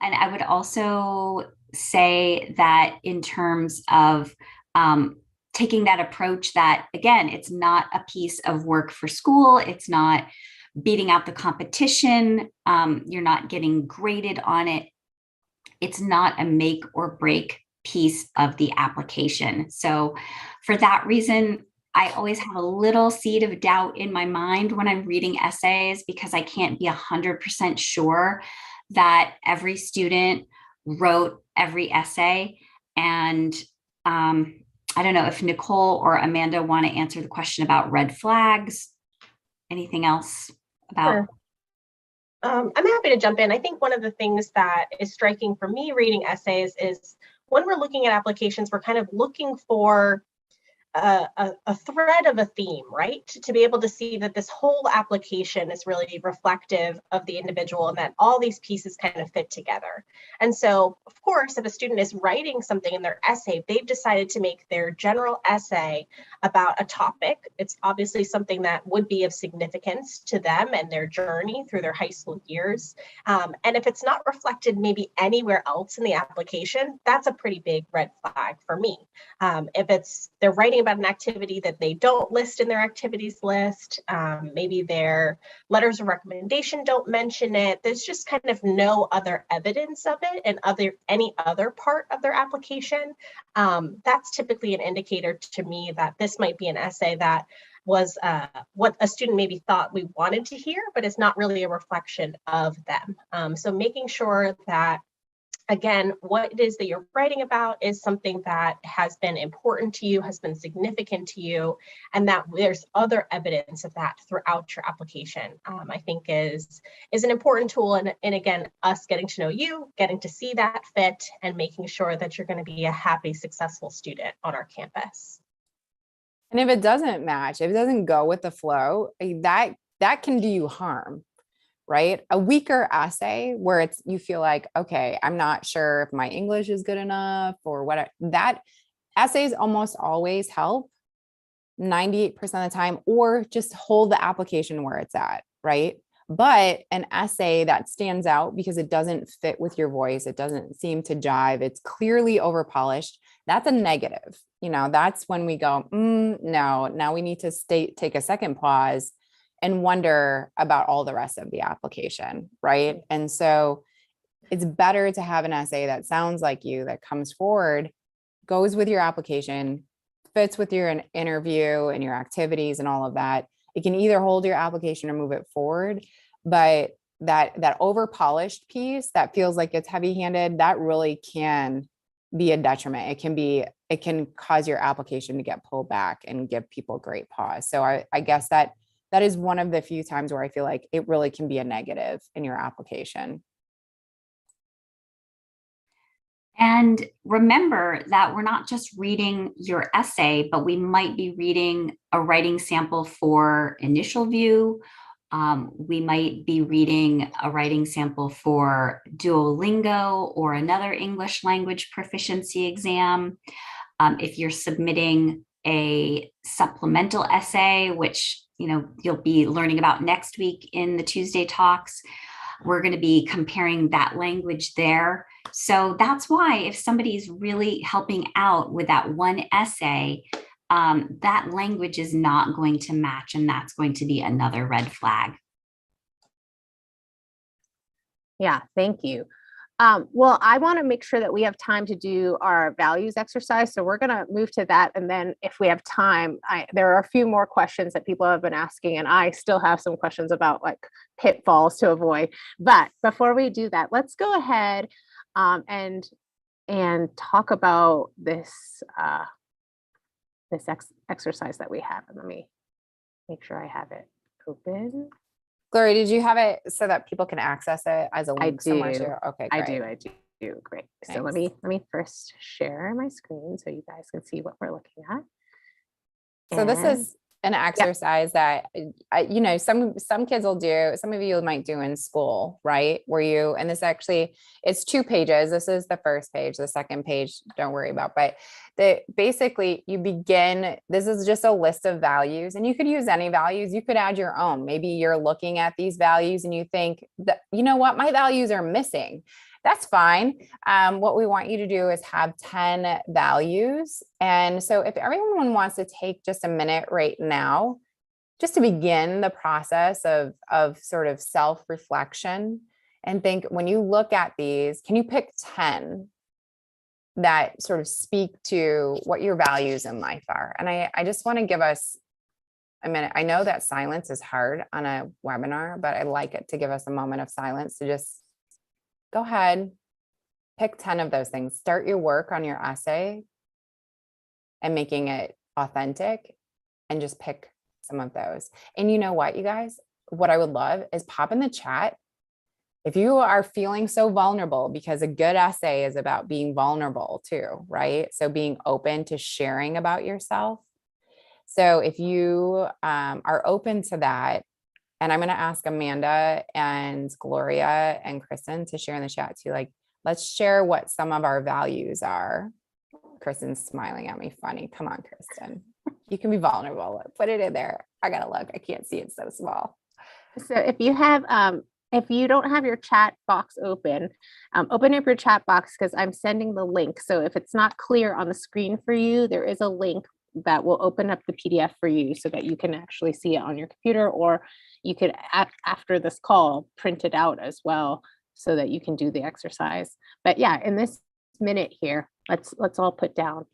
I would also say that in terms of taking that approach that, again, it's not a piece of work for school. It's not beating out the competition. You're not getting graded on it. It's not a make or break piece of the application. So for that reason, I always have a little seed of doubt in my mind when I'm reading essays, because I can't be 100% sure that every student wrote every essay. And I don't know if Nicole or Amanda want to answer the question about red flags. Anything else about? Sure. I'm happy to jump in. I think one of the things that is striking for me reading essays is when we're looking at applications, we're kind of looking for a thread of a theme, right? To be able to see that this whole application is really reflective of the individual and that all these pieces kind of fit together. And so, of course, if a student is writing something in their essay, they've decided to make their general essay about a topic. It's obviously something that would be of significance to them and their journey through their high school years. And if it's not reflected maybe anywhere else in the application, that's a pretty big red flag for me. If they're writing about an activity that they don't list in their activities list, maybe their letters of recommendation don't mention it, there's just kind of no other evidence of it in any other part of their application, that's typically an indicator to me that this might be an essay that was what a student maybe thought we wanted to hear, but it's not really a reflection of them. So making sure that, again, what it is that you're writing about is something that has been important to you, has been significant to you, and that there's other evidence of that throughout your application, I think is an important tool. And again, us getting to know you, getting to see that fit, and making sure that you're going to be a happy, successful student on our campus. And if it doesn't match, if it doesn't go with the flow, that can do you harm. Right? A weaker essay where you feel like, okay, I'm not sure if my English is good enough or what, that essays almost always help 98% of the time, or just hold the application where it's at. Right? But an essay that stands out because it doesn't fit with your voice, it doesn't seem to jive, it's clearly overpolished, that's a negative. That's when we go, no, now we need to take a second pause and wonder about all the rest of the application, right? And so it's better to have an essay that sounds like you, that comes forward, goes with your application, fits with your interview and your activities and all of that. It can either hold your application or move it forward, but that over polished piece that feels like it's heavy-handed, that really can be a detriment. It can cause your application to get pulled back and give people great pause. So I guess that is one of the few times where I feel like it really can be a negative in your application. And remember that we're not just reading your essay, but we might be reading a writing sample for initial view. We might be reading a writing sample for Duolingo or another English language proficiency exam. If you're submitting a supplemental essay, which you'll be learning about next week in the Tuesday talks, we're going to be comparing that language there. So that's why if somebody's really helping out with that one essay, that language is not going to match, and that's going to be another red flag. Yeah, thank you. Well, I want to make sure that we have time to do our values exercise. So we're going to move to that. And then if we have time, there are a few more questions that people have been asking, and I still have some questions about like pitfalls to avoid. But before we do that, let's go ahead and talk about this exercise that we have. And let me make sure I have it open. Gloria, did you have it so that people can access it as a link somewhere too? Okay, great. I do. Great. Thanks. So let me first share my screen so you guys can see what we're looking at. So this is an exercise that, some kids will do, some of you might do in school, right? And this actually, it's 2 pages. This is the first page, the second page, don't worry about, but basically you begin, this is just a list of values, and you could use any values. You could add your own. Maybe you're looking at these values and you think that, my values are missing. That's fine. What we want you to do is have 10 values. And so if everyone wants to take just a minute right now, just to begin the process of sort of self-reflection, and think, when you look at these, can you pick 10 that sort of speak to what your values in life are? And I just want to give us a minute. I know that silence is hard on a webinar, but I like it to give us a moment of silence to just go ahead, pick 10 of those things. Start your work on your essay and making it authentic, and just pick some of those. And you know what, you guys, what I would love is pop in the chat if you are feeling so vulnerable, because a good essay is about being vulnerable too, right? So being open to sharing about yourself. So if you are open to that, and I'm going to ask Amanda and Gloria and Kristen to share in the chat too, like, let's share what some of our values are. Kristen's smiling at me funny. Come on, Kristen. You can be vulnerable. Put it in there. I gotta look. I can't see it so small. So if you have, if you don't have your chat box open, open up your chat box, because I'm sending the link. So if it's not clear on the screen for you, there is a link that will open up the PDF for you so that you can actually see it on your computer, or you could, after this call, print it out as well so that you can do the exercise. But yeah, in this minute here, let's all put down,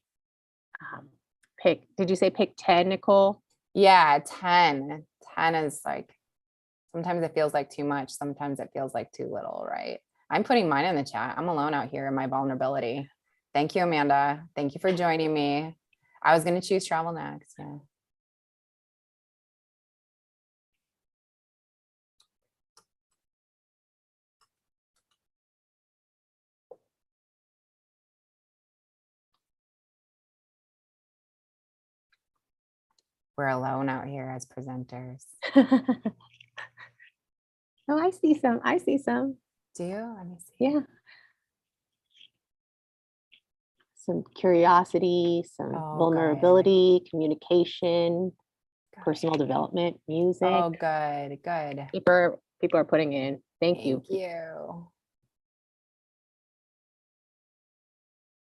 did you say pick 10, Nicole? Yeah, 10. 10 is like, sometimes it feels like too much. Sometimes it feels like too little, right? I'm putting mine in the chat. I'm alone out here in my vulnerability. Thank you, Amanda. Thank you for joining me. I was going to choose travel next. Yeah. We're alone out here as presenters. Oh, I see some. I see some. Do you? Let me see. Yeah. Some curiosity, some vulnerability, communication, personal development, music. Oh, good, good. People are putting in. Thank you. Thank you.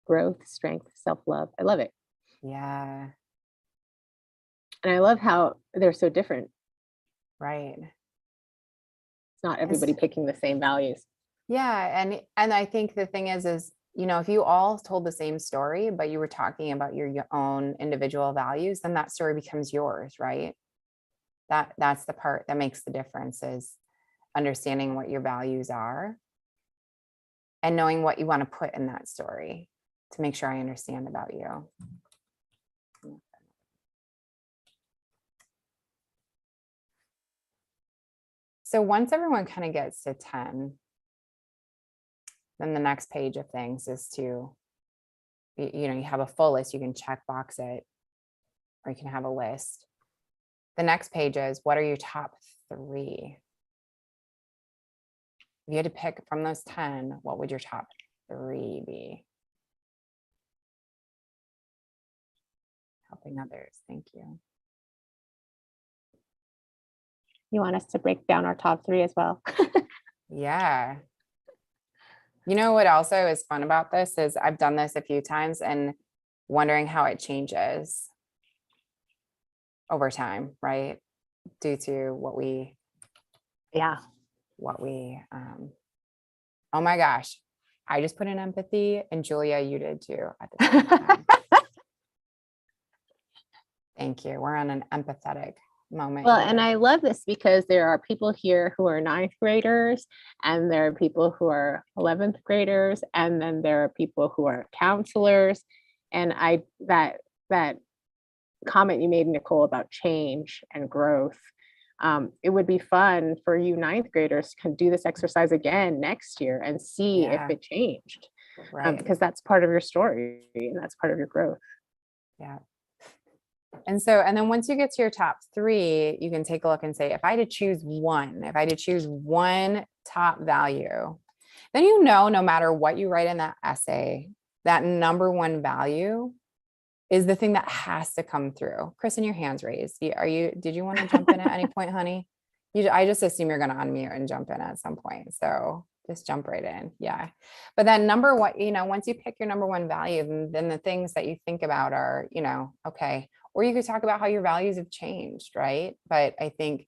Growth, strength, self-love. I love it. Yeah. And I love how they're so different. Right. It's not everybody picking the same values. Yeah. And I think the thing is, you know, if you all told the same story, but you were talking about your own individual values, then that story becomes yours, right? That's the part that makes the difference, is understanding what your values are and knowing what you want to put in that story to make sure I understand about you. So once everyone kind of gets to 10, then the next page of things is to, you know, you have a full list, you can check box it, or you can have a list. The next page is, what are your top 3? If you had to pick from those 10, what would your top 3 be? Helping others. Thank you. You want us to break down our top 3 as well? Yeah. You know what also is fun about this is I've done this a few times and wondering how it changes over time, right? Due to what we, oh my gosh, I just put in empathy, and Julia, you did too at the same time. Thank you. We're on an empathetic moment. Well, here. and I love this because there are people here who are 9th graders, and there are people who are 11th graders, and then there are people who are counselors. And that comment you made, Nicole, about change and growth, it would be fun for you 9th graders to do this exercise again next year and see if it changed, right? Because that's part of your story and that's part of your growth. Yeah. And so, and then once you get to your top 3, you can take a look and say, if I had to choose one top value, then, you know, no matter what you write in that essay, that number 1 value is the thing that has to come through. Kristen, your hand's raised. Did you want to jump in at any point, honey? I just assume you're going to unmute and jump in at some point. So just jump right in. Yeah. But then number 1, you know, once you pick your number 1 value, then the things that you think about are, you know, okay, or you could talk about how your values have changed, right? But I think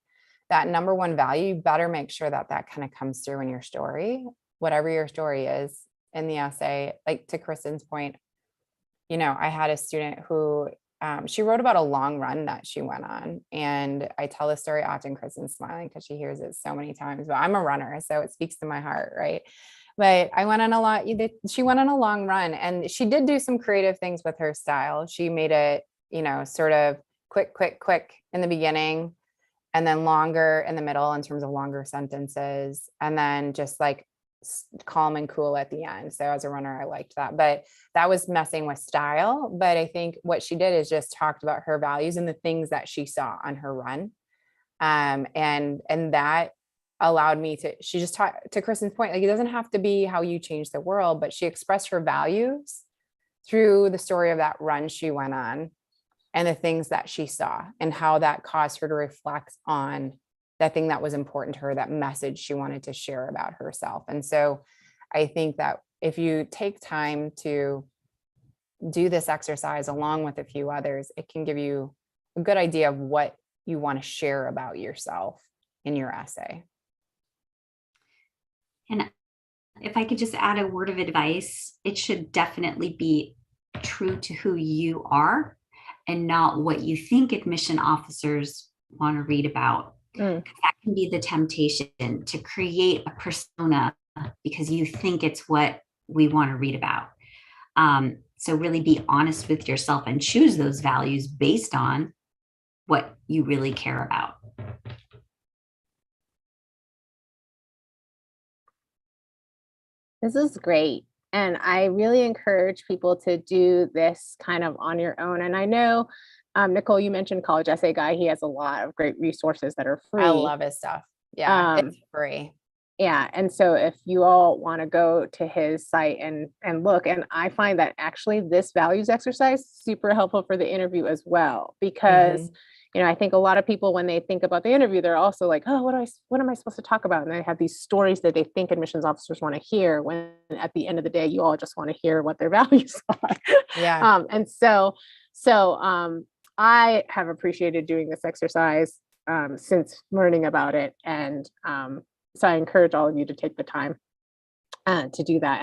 that number one value, you better make sure that that kind of comes through in your story, whatever your story is in the essay. Like to Kristen's point, you know, I had a student who she wrote about a long run that she went on. And I tell this story often. Kristen's smiling because she hears it so many times, but I'm a runner, so it speaks to my heart, right? But I went on she went on a long run, and she did do some creative things with her style. She made it, you know, sort of quick in the beginning, and then longer in the middle in terms of longer sentences, and then just like calm and cool at the end. So as a runner, I liked that, but that was messing with style. But I think what she did is just talked about her values and the things that she saw on her run. And that allowed me to, she just talked to Kristen's point, like, it doesn't have to be how you change the world, but she expressed her values through the story of that run she went on and the things that she saw and how that caused her to reflect on that thing that was important to her, that message she wanted to share about herself. And so I think that if you take time to do this exercise along with a few others, it can give you a good idea of what you want to share about yourself in your essay. And if I could just add a word of advice, it should definitely be true to who you are and not what you think admission officers want to read about. That can be the temptation to create a persona because you think it's what we want to read about. So really be honest with yourself and choose those values based on what you really care about. This is great. And I really encourage people to do this kind of on your own. And I know, Nicole, you mentioned College Essay Guy. He has a lot of great resources that are free. I love his stuff. Yeah, it's free. Yeah. And so if you all want to go to his site and look, and I find that actually this values exercise super helpful for the interview as well, because you know, I think a lot of people, when they think about the interview, they're also like, oh, what am I supposed to talk about? And they have these stories that they think admissions officers want to hear, when at the end of the day, you all just want to hear what their values are. Yeah. And so I have appreciated doing this exercise since learning about it. And so I encourage all of you to take the time to do that.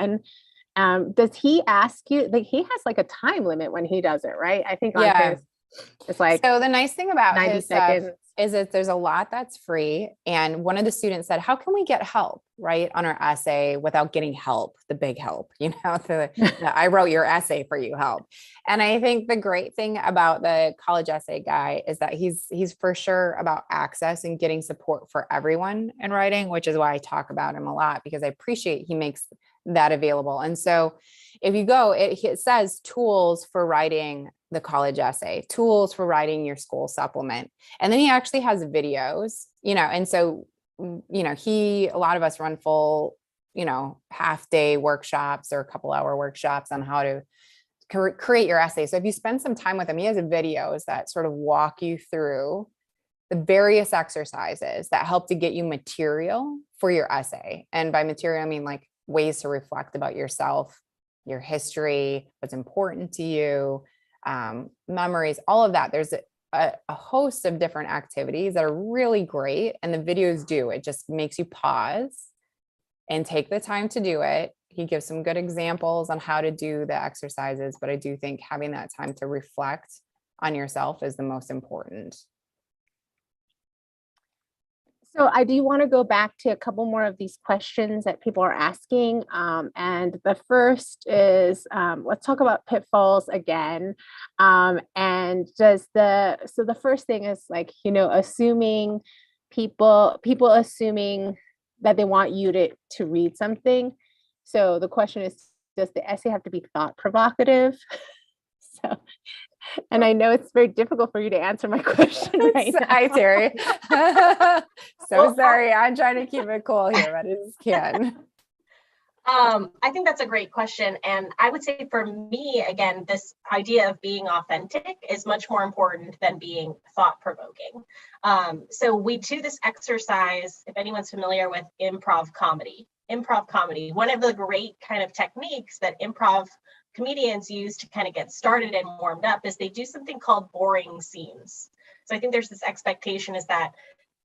And does he ask you, like, he has like a time limit when he does it, right? I think on his, it's like, so the nice thing about 90 his stuff seconds. is that there's a lot that's free. And one of the students said, how can we get help, right, on our essay without getting help, the big help, you know, the I wrote your essay for you help. And I think the great thing about the College Essay Guy is that he's for sure about access and getting support for everyone in writing, which is why I talk about him a lot, because I appreciate he makes that available. And so if you go, it says tools for writing the college essay, tools for writing your school supplement. And then he actually has videos, you know, and so, you know, a lot of us run full, you know, half day workshops or a couple hour workshops on how to create your essay. So if you spend some time with him, he has videos that sort of walk you through the various exercises that help to get you material for your essay. And by material, I mean like ways to reflect about yourself, your history, what's important to you, memories, all of that. There's a host of different activities that are really great. And the videos it just makes you pause and take the time to do it. He gives some good examples on how to do the exercises, but I do think having that time to reflect on yourself is the most important. So I do want to go back to a couple more of these questions that people are asking. And the first is, let's talk about pitfalls again. And so the first thing is like, you know, assuming people assuming that they want you to read something. So the question is, does the essay have to be thought provocative? So, and I know it's very difficult for you to answer my question right now. Hi, Terry. Sorry. I'm trying to keep it cool here, but I just can. I think that's a great question. And I would say for me, again, this idea of being authentic is much more important than being thought-provoking. So we do this exercise, if anyone's familiar with improv comedy, one of the great kind of techniques that improv comedians use to kind of get started and warmed up is they do something called boring scenes. So I think there's this expectation is that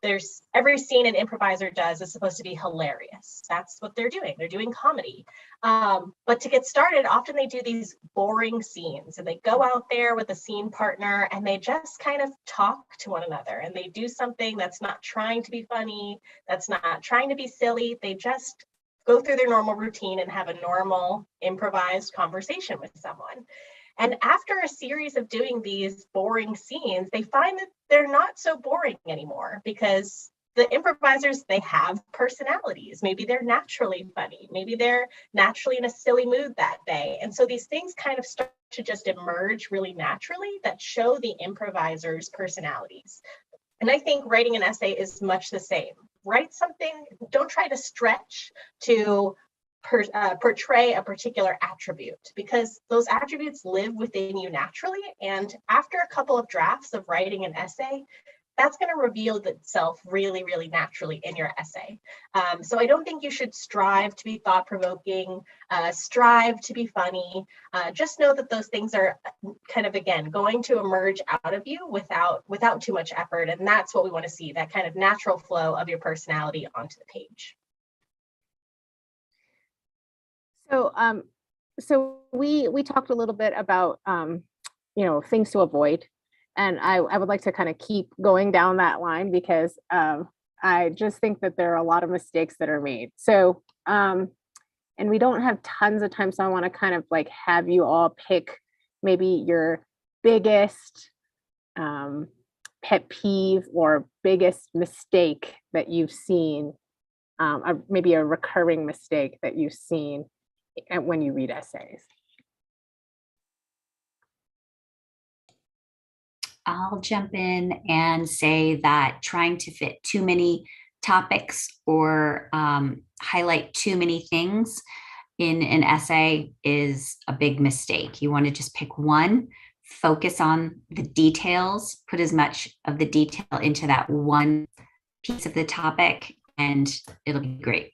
there's every scene an improviser does is supposed to be hilarious. That's what they're doing. They're doing comedy. But to get started, often they do these boring scenes and they go out there with a scene partner and they just kind of talk to one another and they do something that's not trying to be funny, that's not trying to be silly. They just go through their normal routine and have a normal improvised conversation with someone. And after a series of doing these boring scenes, they find that they're not so boring anymore because the improvisers, they have personalities. Maybe they're naturally funny. Maybe they're naturally in a silly mood that day. And so these things kind of start to just emerge really naturally that show the improvisers' personalities. And I think writing an essay is much the same. Write something, don't try to stretch to portray a particular attribute because those attributes live within you naturally. And after a couple of drafts of writing an essay, that's going to reveal itself really, really naturally in your essay. So I don't think you should strive to be thought-provoking, strive to be funny. Just know that those things are kind of, again, going to emerge out of you without too much effort. And that's what we want to see, that kind of natural flow of your personality onto the page. So we talked a little bit about things to avoid, and I would like to kind of keep going down that line because I just think that there are a lot of mistakes that are made. So and we don't have tons of time, so I want to kind of like have you all pick maybe your biggest pet peeve or biggest mistake that you've seen, maybe a recurring mistake that you've seen when you read essays. I'll jump in and say that trying to fit too many topics or highlight too many things in an essay is a big mistake. You want to just pick one, focus on the details, put as much of the detail into that one piece of the topic, and it'll be great.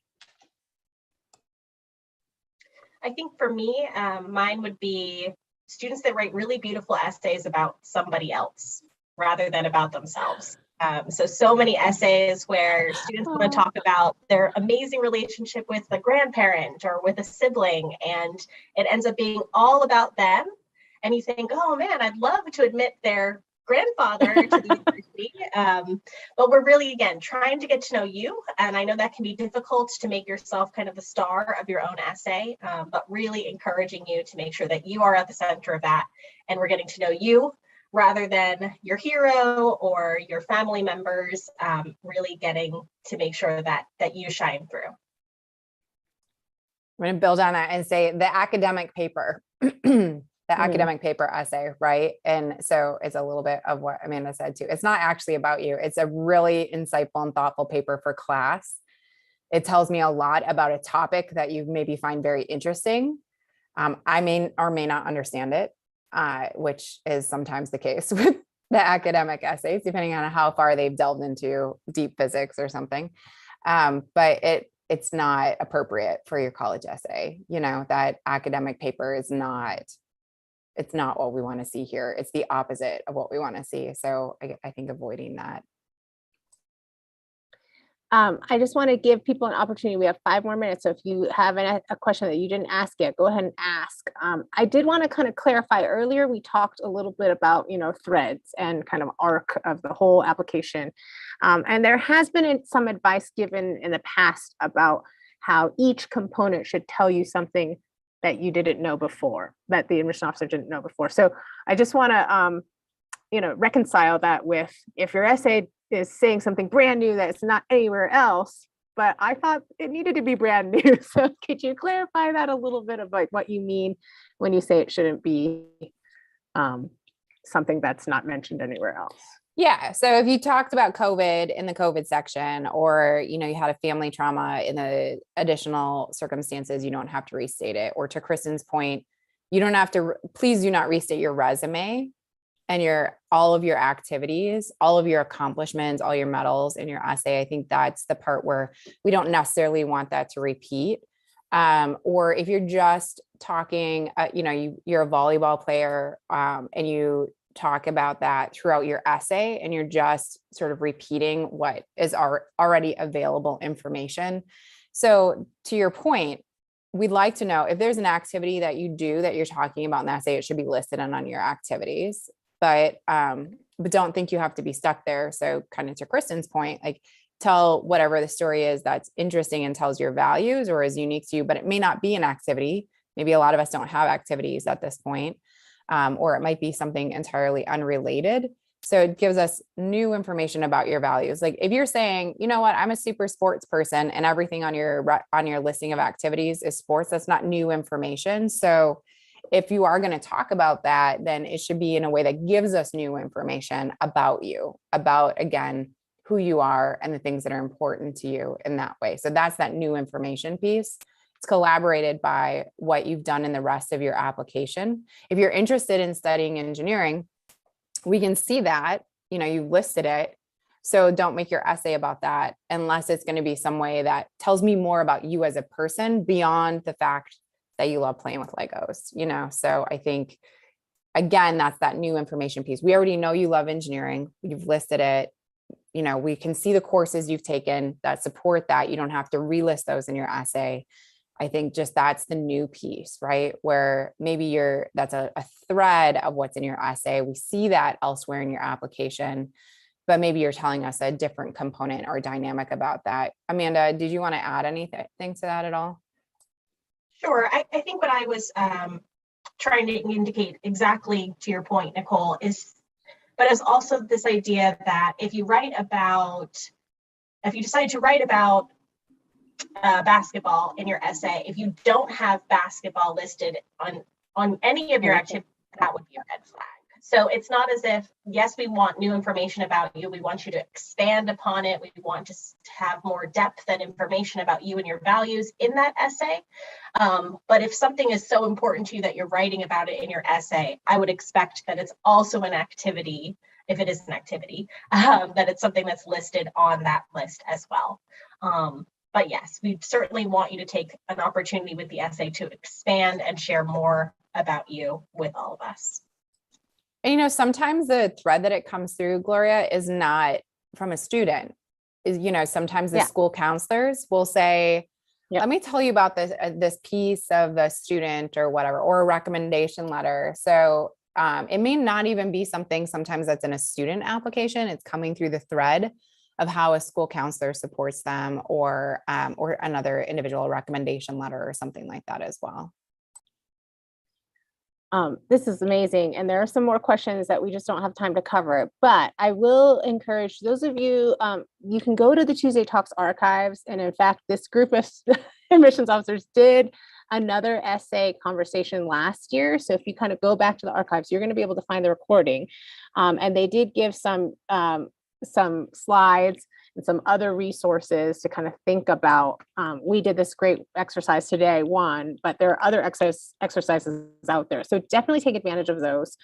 I think for me, mine would be students that write really beautiful essays about somebody else rather than about themselves. So many essays where students want to talk about their amazing relationship with a grandparent or with a sibling, and it ends up being all about them. And you think, oh man, I'd love to admit their grandfather to the university. But we're really, again, trying to get to know you. And I know that can be difficult to make yourself kind of the star of your own essay, but really encouraging you to make sure that you are at the center of that. And we're getting to know you rather than your hero or your family members, really getting to make sure that you shine through. I'm going to build on that and say the academic paper. Academic paper essay, right? And so it's a little bit of what Amanda said too. It's not actually about you. It's a really insightful and thoughtful paper for class. It tells me a lot about a topic that you maybe find very interesting. I may or may not understand it, which is sometimes the case with the academic essays, depending on how far they've delved into deep physics or something. But it's not appropriate for your college essay. That academic paper is it's not what we want to see here. It's the opposite of what we want to see. So I think avoiding that. I just want to give people an opportunity. We have 5 more minutes. So if you have a question that you didn't ask yet, go ahead and ask. I did want to kind of clarify earlier, we talked a little bit about, threads and kind of arc of the whole application. And there has been some advice given in the past about how each component should tell you something that you didn't know before, that the admission officer didn't know before. So I just want to, reconcile that with if your essay is saying something brand new that's not anywhere else, but I thought it needed to be brand new. So could you clarify that a little bit of like what you mean when you say it shouldn't be something that's not mentioned anywhere else? Yeah. So if you talked about COVID in the COVID section, or, you had a family trauma in the additional circumstances, you don't have to restate it. Or to Kristen's point, you don't have to, please do not restate your resume and all of your activities, all of your accomplishments, all your medals in your essay. I think that's the part where we don't necessarily want that to repeat. Or if you're just talking, you're a volleyball player, and you talk about that throughout your essay, and you're just sort of repeating what is already available information. So to your point, we'd like to know if there's an activity that you do that you're talking about in the essay, it should be listed on your activities, but don't think you have to be stuck there. So kind of to Kristen's point, like tell whatever the story is that's interesting and tells your values or is unique to you, but it may not be an activity. Maybe a lot of us don't have activities at this point, or it might be something entirely unrelated. So it gives us new information about your values. Like if you're saying, you know what, I'm a super sports person and everything on your listing of activities is sports, that's not new information. So if you are going to talk about that, then it should be in a way that gives us new information about you, about, again, who you are and the things that are important to you in that way. So that's that new information piece. It's collaborated by what you've done in the rest of your application. If you're interested in studying engineering, we can see that, you've listed it. So don't make your essay about that unless it's going to be some way that tells me more about you as a person beyond the fact that you love playing with Legos, So I think, again, that's that new information piece. We already know you love engineering. You've listed it. We can see the courses you've taken that support that. You don't have to relist those in your essay. I think just that's the new piece, right? Where maybe that's a thread of what's in your essay. We see that elsewhere in your application, but maybe you're telling us a different component or dynamic about that. Amanda, did you want to add anything to that at all? Sure. I think what I was trying to indicate exactly to your point, Nicole, is also this idea that if you decide to write about basketball in your essay, if you don't have basketball listed on any of your activities, that would be a red flag. So it's not as if, yes, we want new information about you. We want you to expand upon it. We want to have more depth and information about you and your values in that essay. But if something is so important to you that you're writing about it in your essay, I would expect that it's also an activity, if it is an activity, that it's something that's listed on that list as well. But yes, we certainly want you to take an opportunity with the essay to expand and share more about you with all of us. And, sometimes the thread that it comes through, Gloria, is not from a student. Sometimes the school counselors will say, let me tell you about this piece of the student or whatever, or a recommendation letter. So it may not even be something sometimes that's in a student application. It's coming through the thread of how a school counselor supports them, or another individual recommendation letter or something like that as well. This is amazing. And there are some more questions that we just don't have time to cover, but I will encourage those of you, you can go to the Tuesday Talks archives. And in fact, this group of admissions officers did another essay conversation last year. So if you kind of go back to the archives, you're going to be able to find the recording. And they did give some slides and some other resources to kind of think about. We did this great exercise today, but there are other exercises out there. So definitely take advantage of those.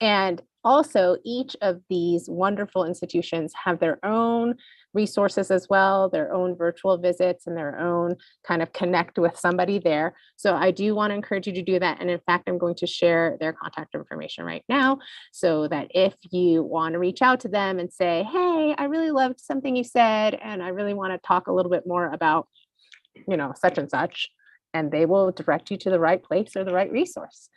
And also, each of these wonderful institutions have their own resources as well, their own virtual visits and their own kind of connect with somebody there. So I do want to encourage you to do that. And in fact, I'm going to share their contact information right now so that if you want to reach out to them and say, hey, I really loved something you said, and I really want to talk a little bit more about, such and such, and they will direct you to the right place or the right resource.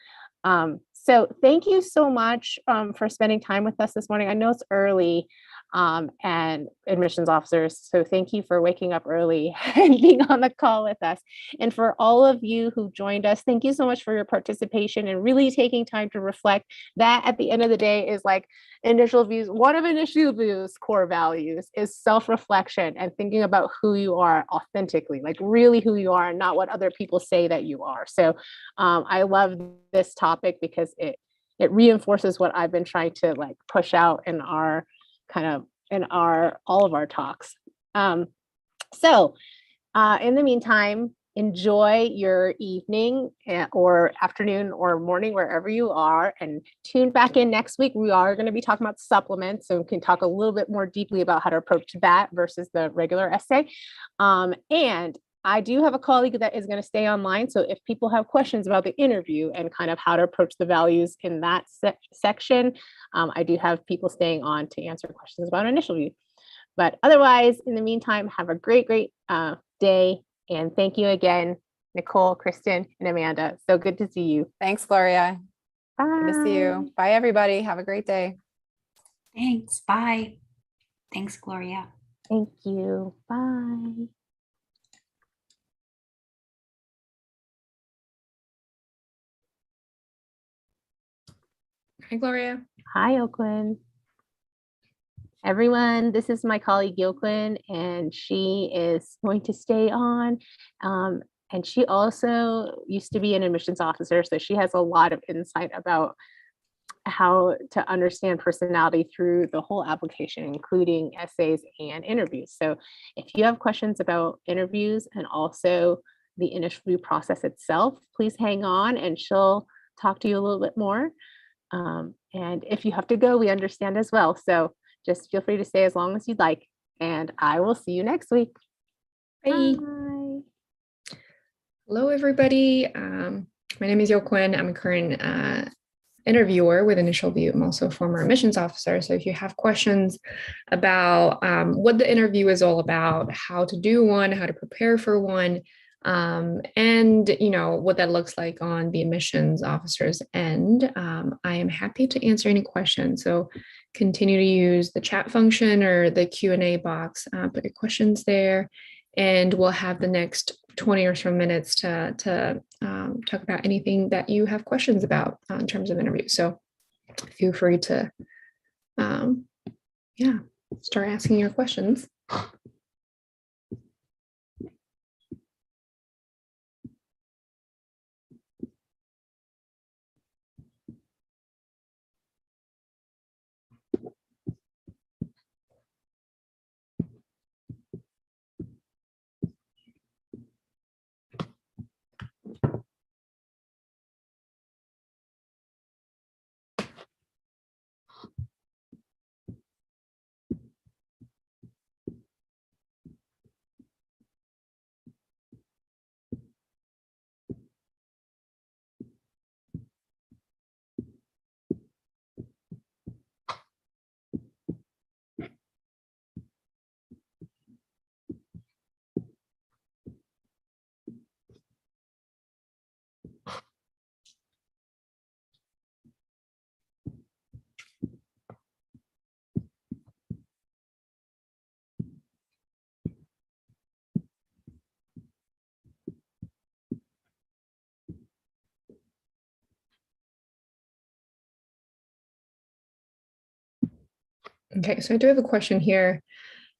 So thank you so much for spending time with us this morning. I know it's early, and admissions officers, so thank you for waking up early and being on the call with us. And for all of you who joined us, thank you so much for your participation and really taking time to reflect. That at the end of the day is like Initial View's, one of Initial View's core values is self-reflection and thinking about who you are authentically, like really who you are and not what other people say that you are. So I love this topic because it reinforces what I've been trying to like push out in our all of our talks. So in the meantime, enjoy your evening or afternoon or morning, wherever you are, and tune back in next week. We are going to be talking about supplements, so we can talk a little bit more deeply about how to approach that versus the regular essay. And I do have a colleague that is going to stay online. So if people have questions about the interview and kind of how to approach the values in that section, I do have people staying on to answer questions about initial view. But otherwise, in the meantime, have a great day. And thank you again, Nicole, Kristen, and Amanda. So good to see you. Thanks, Gloria. Bye. Good to see you. Bye, everybody. Have a great day. Thanks. Bye. Thanks, Gloria. Thank you. Bye. Hi, Gloria. Hi, Oakland. Everyone, this is my colleague Yoquin, and she is going to stay on. And she also used to be an admissions officer, so she has a lot of insight about how to understand personality through the whole application, including essays and interviews. So if you have questions about interviews and also the interview process itself, please hang on and she'll talk to you a little bit more. And if you have to go, we understand as well. So just feel free to stay as long as you'd like. And I will see you next week. Bye. Bye. Hello, everybody. My name is Yoquin. I'm a current interviewer with Initial View. I'm also a former admissions officer. So if you have questions about what the interview is all about, how to do one, how to prepare for one, and what that looks like on the admissions officer's end, I am happy to answer any questions. So continue to use the chat function or the Q&A box, put your questions there, and we'll have the next 20 or so minutes to talk about anything that you have questions about in terms of interviews. So feel free to start asking your questions. Okay, so I do have a question here.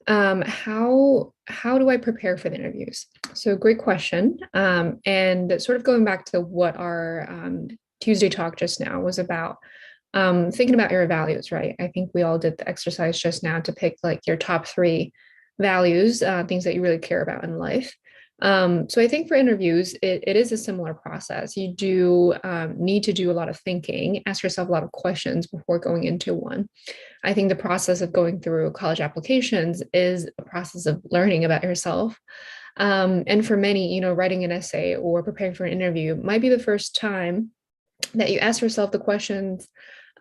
How do I prepare for the interviews? So great question. And sort of going back to what our Tuesday talk just now was about, thinking about your values, right? I think we all did the exercise just now to pick like your top 3 values, things that you really care about in life. So I think for interviews, it is a similar process. You do need to do a lot of thinking, ask yourself a lot of questions before going into one. I think the process of going through college applications is a process of learning about yourself. And for many, writing an essay or preparing for an interview might be the first time that you ask yourself the questions,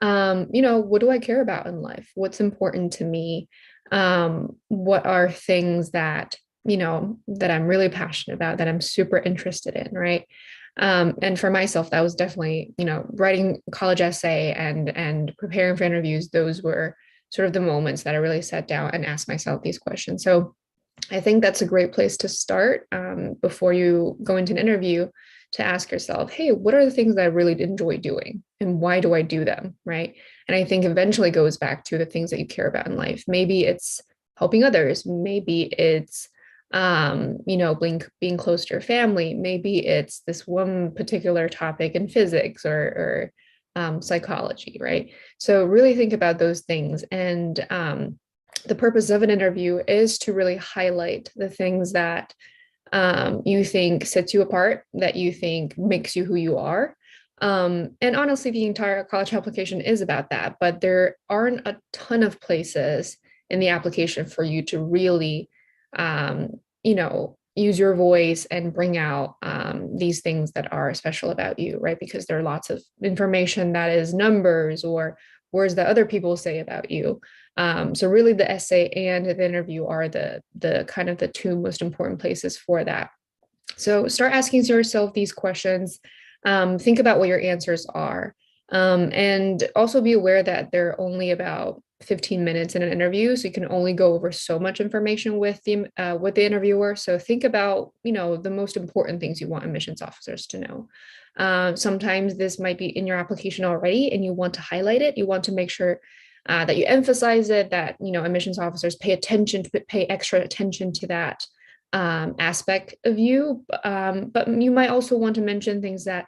what do I care about in life? What's important to me? What are things that that I'm really passionate about, that I'm super interested in, right? And for myself, that was definitely, writing a college essay and preparing for interviews. Those were sort of the moments that I really sat down and asked myself these questions. So I think that's a great place to start before you go into an interview, to ask yourself, hey, what are the things that I really enjoy doing and why do I do them, right? And I think eventually goes back to the things that you care about in life. Maybe it's helping others. Maybe it's being close to your family. Maybe it's this one particular topic in physics or psychology, right? So really think about those things. And the purpose of an interview is to really highlight the things that you think sets you apart, that you think makes you who you are. And honestly, the entire college application is about that, but there aren't a ton of places in the application for you to really use your voice and bring out these things that are special about you, right? Because there are lots of information that is numbers or words that other people say about you. So really the essay and the interview are the kind of the two most important places for that. So start asking yourself these questions. Think about what your answers are. And also be aware that they're only about 15 minutes in an interview, so you can only go over so much information with the interviewer. So think about, the most important things you want admissions officers to know. Sometimes this might be in your application already, and you want to highlight it. You want to make sure that you emphasize it, that admissions officers pay extra attention to that aspect of you. But you might also want to mention things that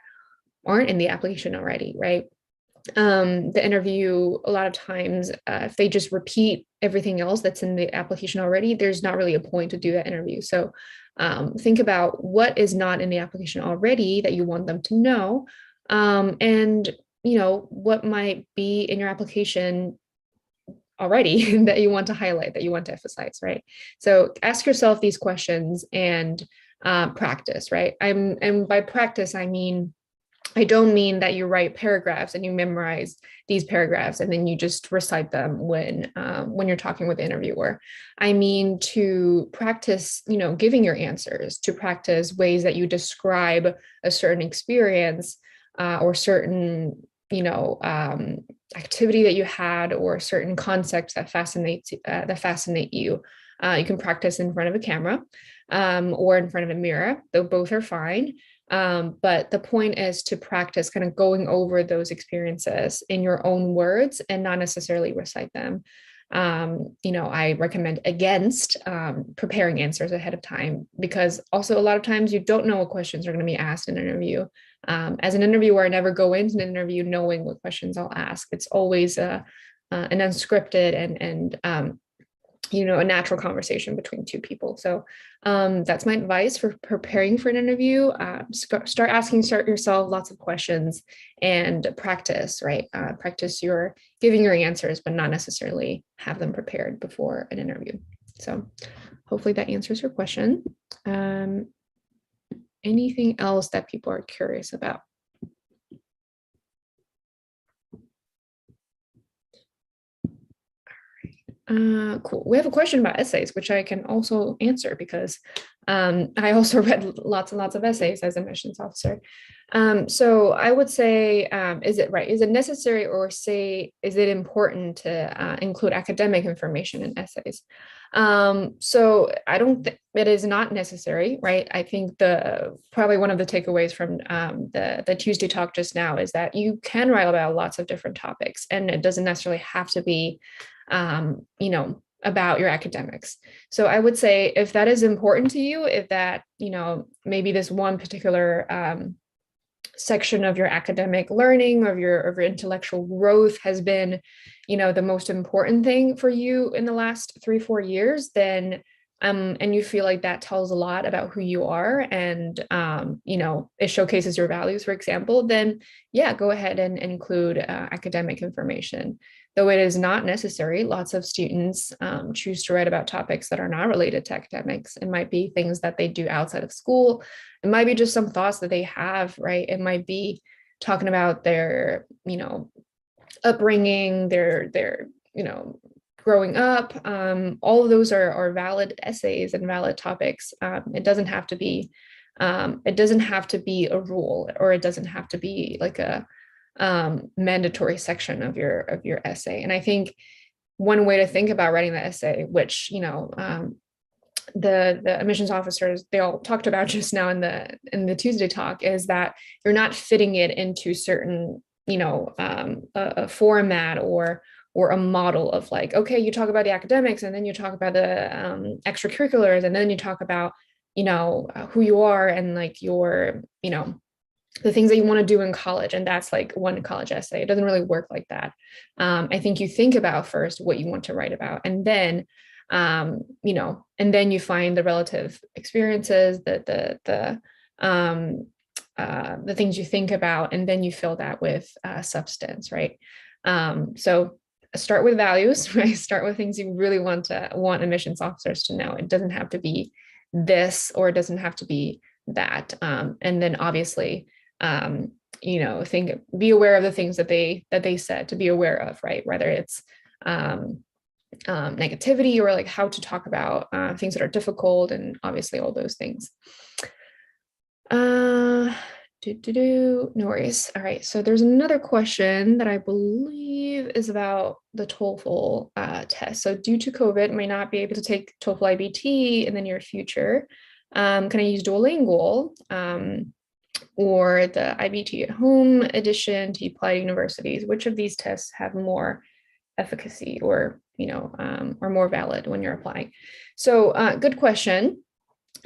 aren't in the application already, right? The interview, a lot of times, if they just repeat everything else that's in the application already, there's not really a point to do that interview. So think about what is not in the application already that you want them to know, and what might be in your application already that you want to highlight, that you want to emphasize, right? So ask yourself these questions and practice, right? And by practice, I don't mean that you write paragraphs and you memorize these paragraphs and then you just recite them when you're talking with the interviewer. I mean to practice, giving your answers, to practice ways that you describe a certain experience or certain, activity that you had, or certain concepts that fascinate you. You can practice in front of a camera or in front of a mirror, though both are fine. But the point is to practice kind of going over those experiences in your own words and not necessarily recite them. I recommend against preparing answers ahead of time, because also a lot of times you don't know what questions are going to be asked in an interview. As an interviewer, I never go into an interview knowing what questions I'll ask. It's always an unscripted and a natural conversation between two people. So that's my advice for preparing for an interview. Start asking yourself lots of questions and practice, right? Practice your giving your answers, but not necessarily have them prepared before an interview. So hopefully that answers your question. Anything else that people are curious about? Cool. We have a question about essays, which I can also answer because I also read lots and lots of essays as a admissions officer. So I would say, is it necessary, or is it important to include academic information in essays? So I don't think it is not necessary, right? I think probably one of the takeaways from the Tuesday talk just now is that you can write about lots of different topics, and it doesn't necessarily have to be about your academics. So I would say if that is important to you, if that, maybe this one particular section of your academic learning or of your intellectual growth has been, the most important thing for you in the last 3-4 years, then and you feel like that tells a lot about who you are, and it showcases your values, for example, then yeah, go ahead and include academic information. Though it is not necessary, lots of students choose to write about topics that are not related to academics. It might be things that they do outside of school. It might be just some thoughts that they have, right? It might be talking about their, upbringing, their growing up. All of those are valid essays and valid topics. It doesn't have to be a rule, or it doesn't have to be like a mandatory section of your essay. And I think one way to think about writing the essay, which the admissions officers, they all talked about just now in the Tuesday talk, is that you're not fitting it into certain a format or a model of like, okay, you talk about the academics, and then you talk about the extracurriculars, and then you talk about who you are and like your the things that you want to do in college, and that's like one college essay. It doesn't really work like that. I think you think about first what you want to write about, and then you find the relative experiences, the things you think about, and then you fill that with substance, right? So start with values, right? Start with things you really want admissions officers to know. It doesn't have to be this, or it doesn't have to be that. And then obviously, you know, be aware of the things that they said to be aware of, right? Whether it's negativity, or like how to talk about things that are difficult, and obviously all those things. No worries. All right, so there's another question that I believe is about the TOEFL test. So due to COVID, may not be able to take TOEFL IBT in the near future. Can I use Duolingo or the IBT at home edition to apply to universities? Which of these tests have more efficacy, or, you know, are more valid when you're applying? So good question.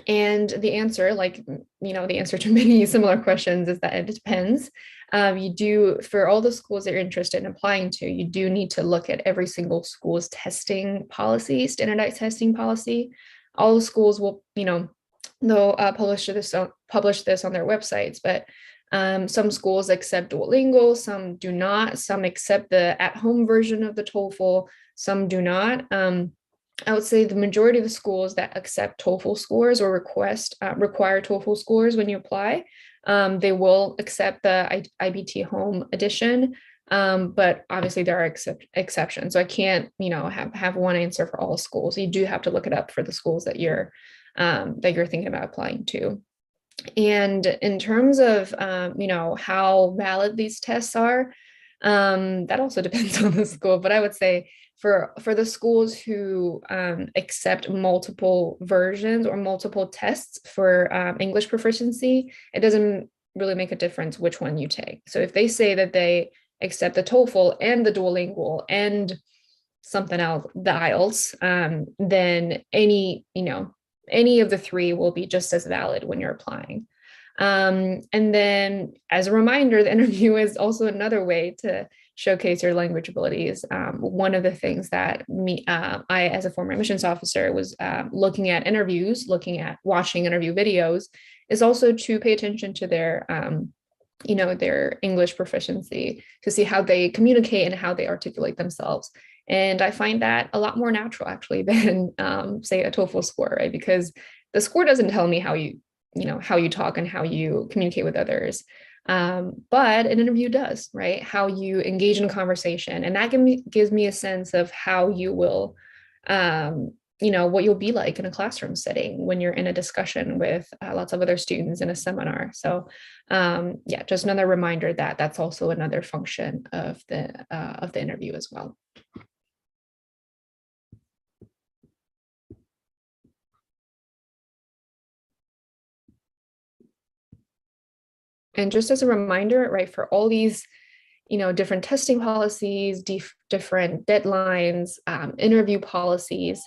And the answer, like, you know, the answer to many similar questions is that it depends. You do, for all the schools that you're interested in applying to, you do need to look at every single school's testing policy, standardized testing policy. All the schools will, you know, they'll publish this on their websites, but some schools accept Duolingo, some do not, some accept the at-home version of the TOEFL, some do not. I would say the majority of the schools that accept TOEFL scores or require TOEFL scores when you apply, they will accept the IBT home edition. But obviously there are exceptions. So I can't, you know, have one answer for all schools. You do have to look it up for the schools that you're thinking about applying to. And in terms of, you know, how valid these tests are, that also depends on the school. But I would say for the schools who accept multiple versions or multiple tests for English proficiency, it doesn't really make a difference which one you take. So if they say that they accept the TOEFL and the Duolingo and something else, the IELTS, then any of the three will be just as valid when you're applying. And then as a reminder, the interview is also another way to showcase your language abilities. One of the things that I, as a former admissions officer, was looking at interviews, watching interview videos, is also to pay attention to their English proficiency, to see how they communicate and how they articulate themselves. And I find that a lot more natural, actually, than say a TOEFL score, right? Because the score doesn't tell me how you talk and how you communicate with others. But an interview does, right? How you engage in a conversation. And that gives me a sense of how you will, what you'll be like in a classroom setting when you're in a discussion with lots of other students in a seminar. So just another reminder that that's also another function of the interview as well. And just as a reminder, right, for all these, different testing policies, different deadlines, interview policies,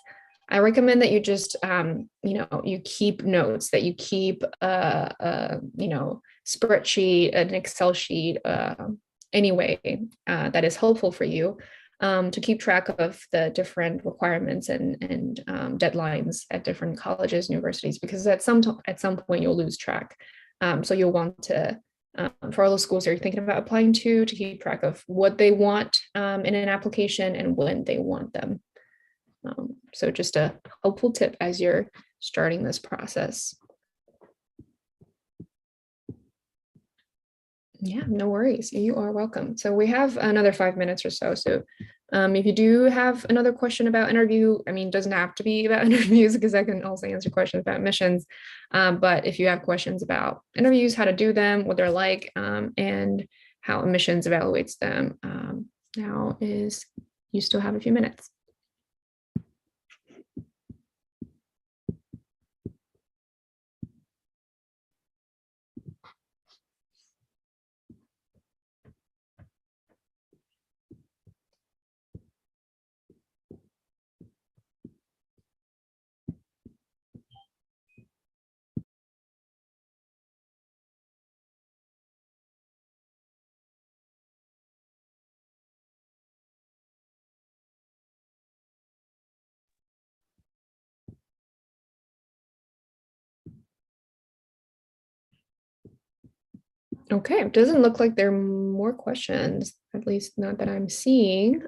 I recommend that you just, you keep notes, that you keep a spreadsheet, an Excel sheet, anyway, that is helpful for you to keep track of the different requirements and deadlines at different colleges and universities, because at some point you'll lose track. So you'll want to, for all those schools that you're thinking about applying to keep track of what they want in an application and when they want them. So just a helpful tip as you're starting this process. Yeah, no worries. You are welcome. So we have another 5 minutes or so. So if you do have another question about interview, it doesn't have to be about interviews, because I can also answer questions about admissions. But if you have questions about interviews, how to do them, what they're like, and how admissions evaluates them, you still have a few minutes. Okay, it doesn't look like there are more questions, at least not that I'm seeing.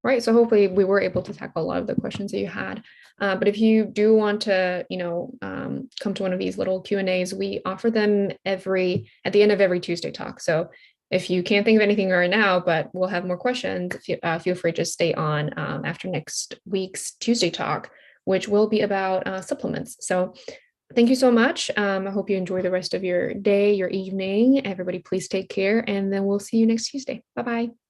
right? So hopefully we were able to tackle a lot of the questions that you had. But if you do want to, come to one of these little Q&As, we offer them at the end of every Tuesday talk. So if you can't think of anything right now, but we'll have more questions, feel free to stay on after next week's Tuesday talk, which will be about supplements. So thank you so much. I hope you enjoy the rest of your day, your evening. Everybody, please take care, and then we'll see you next Tuesday. Bye-bye.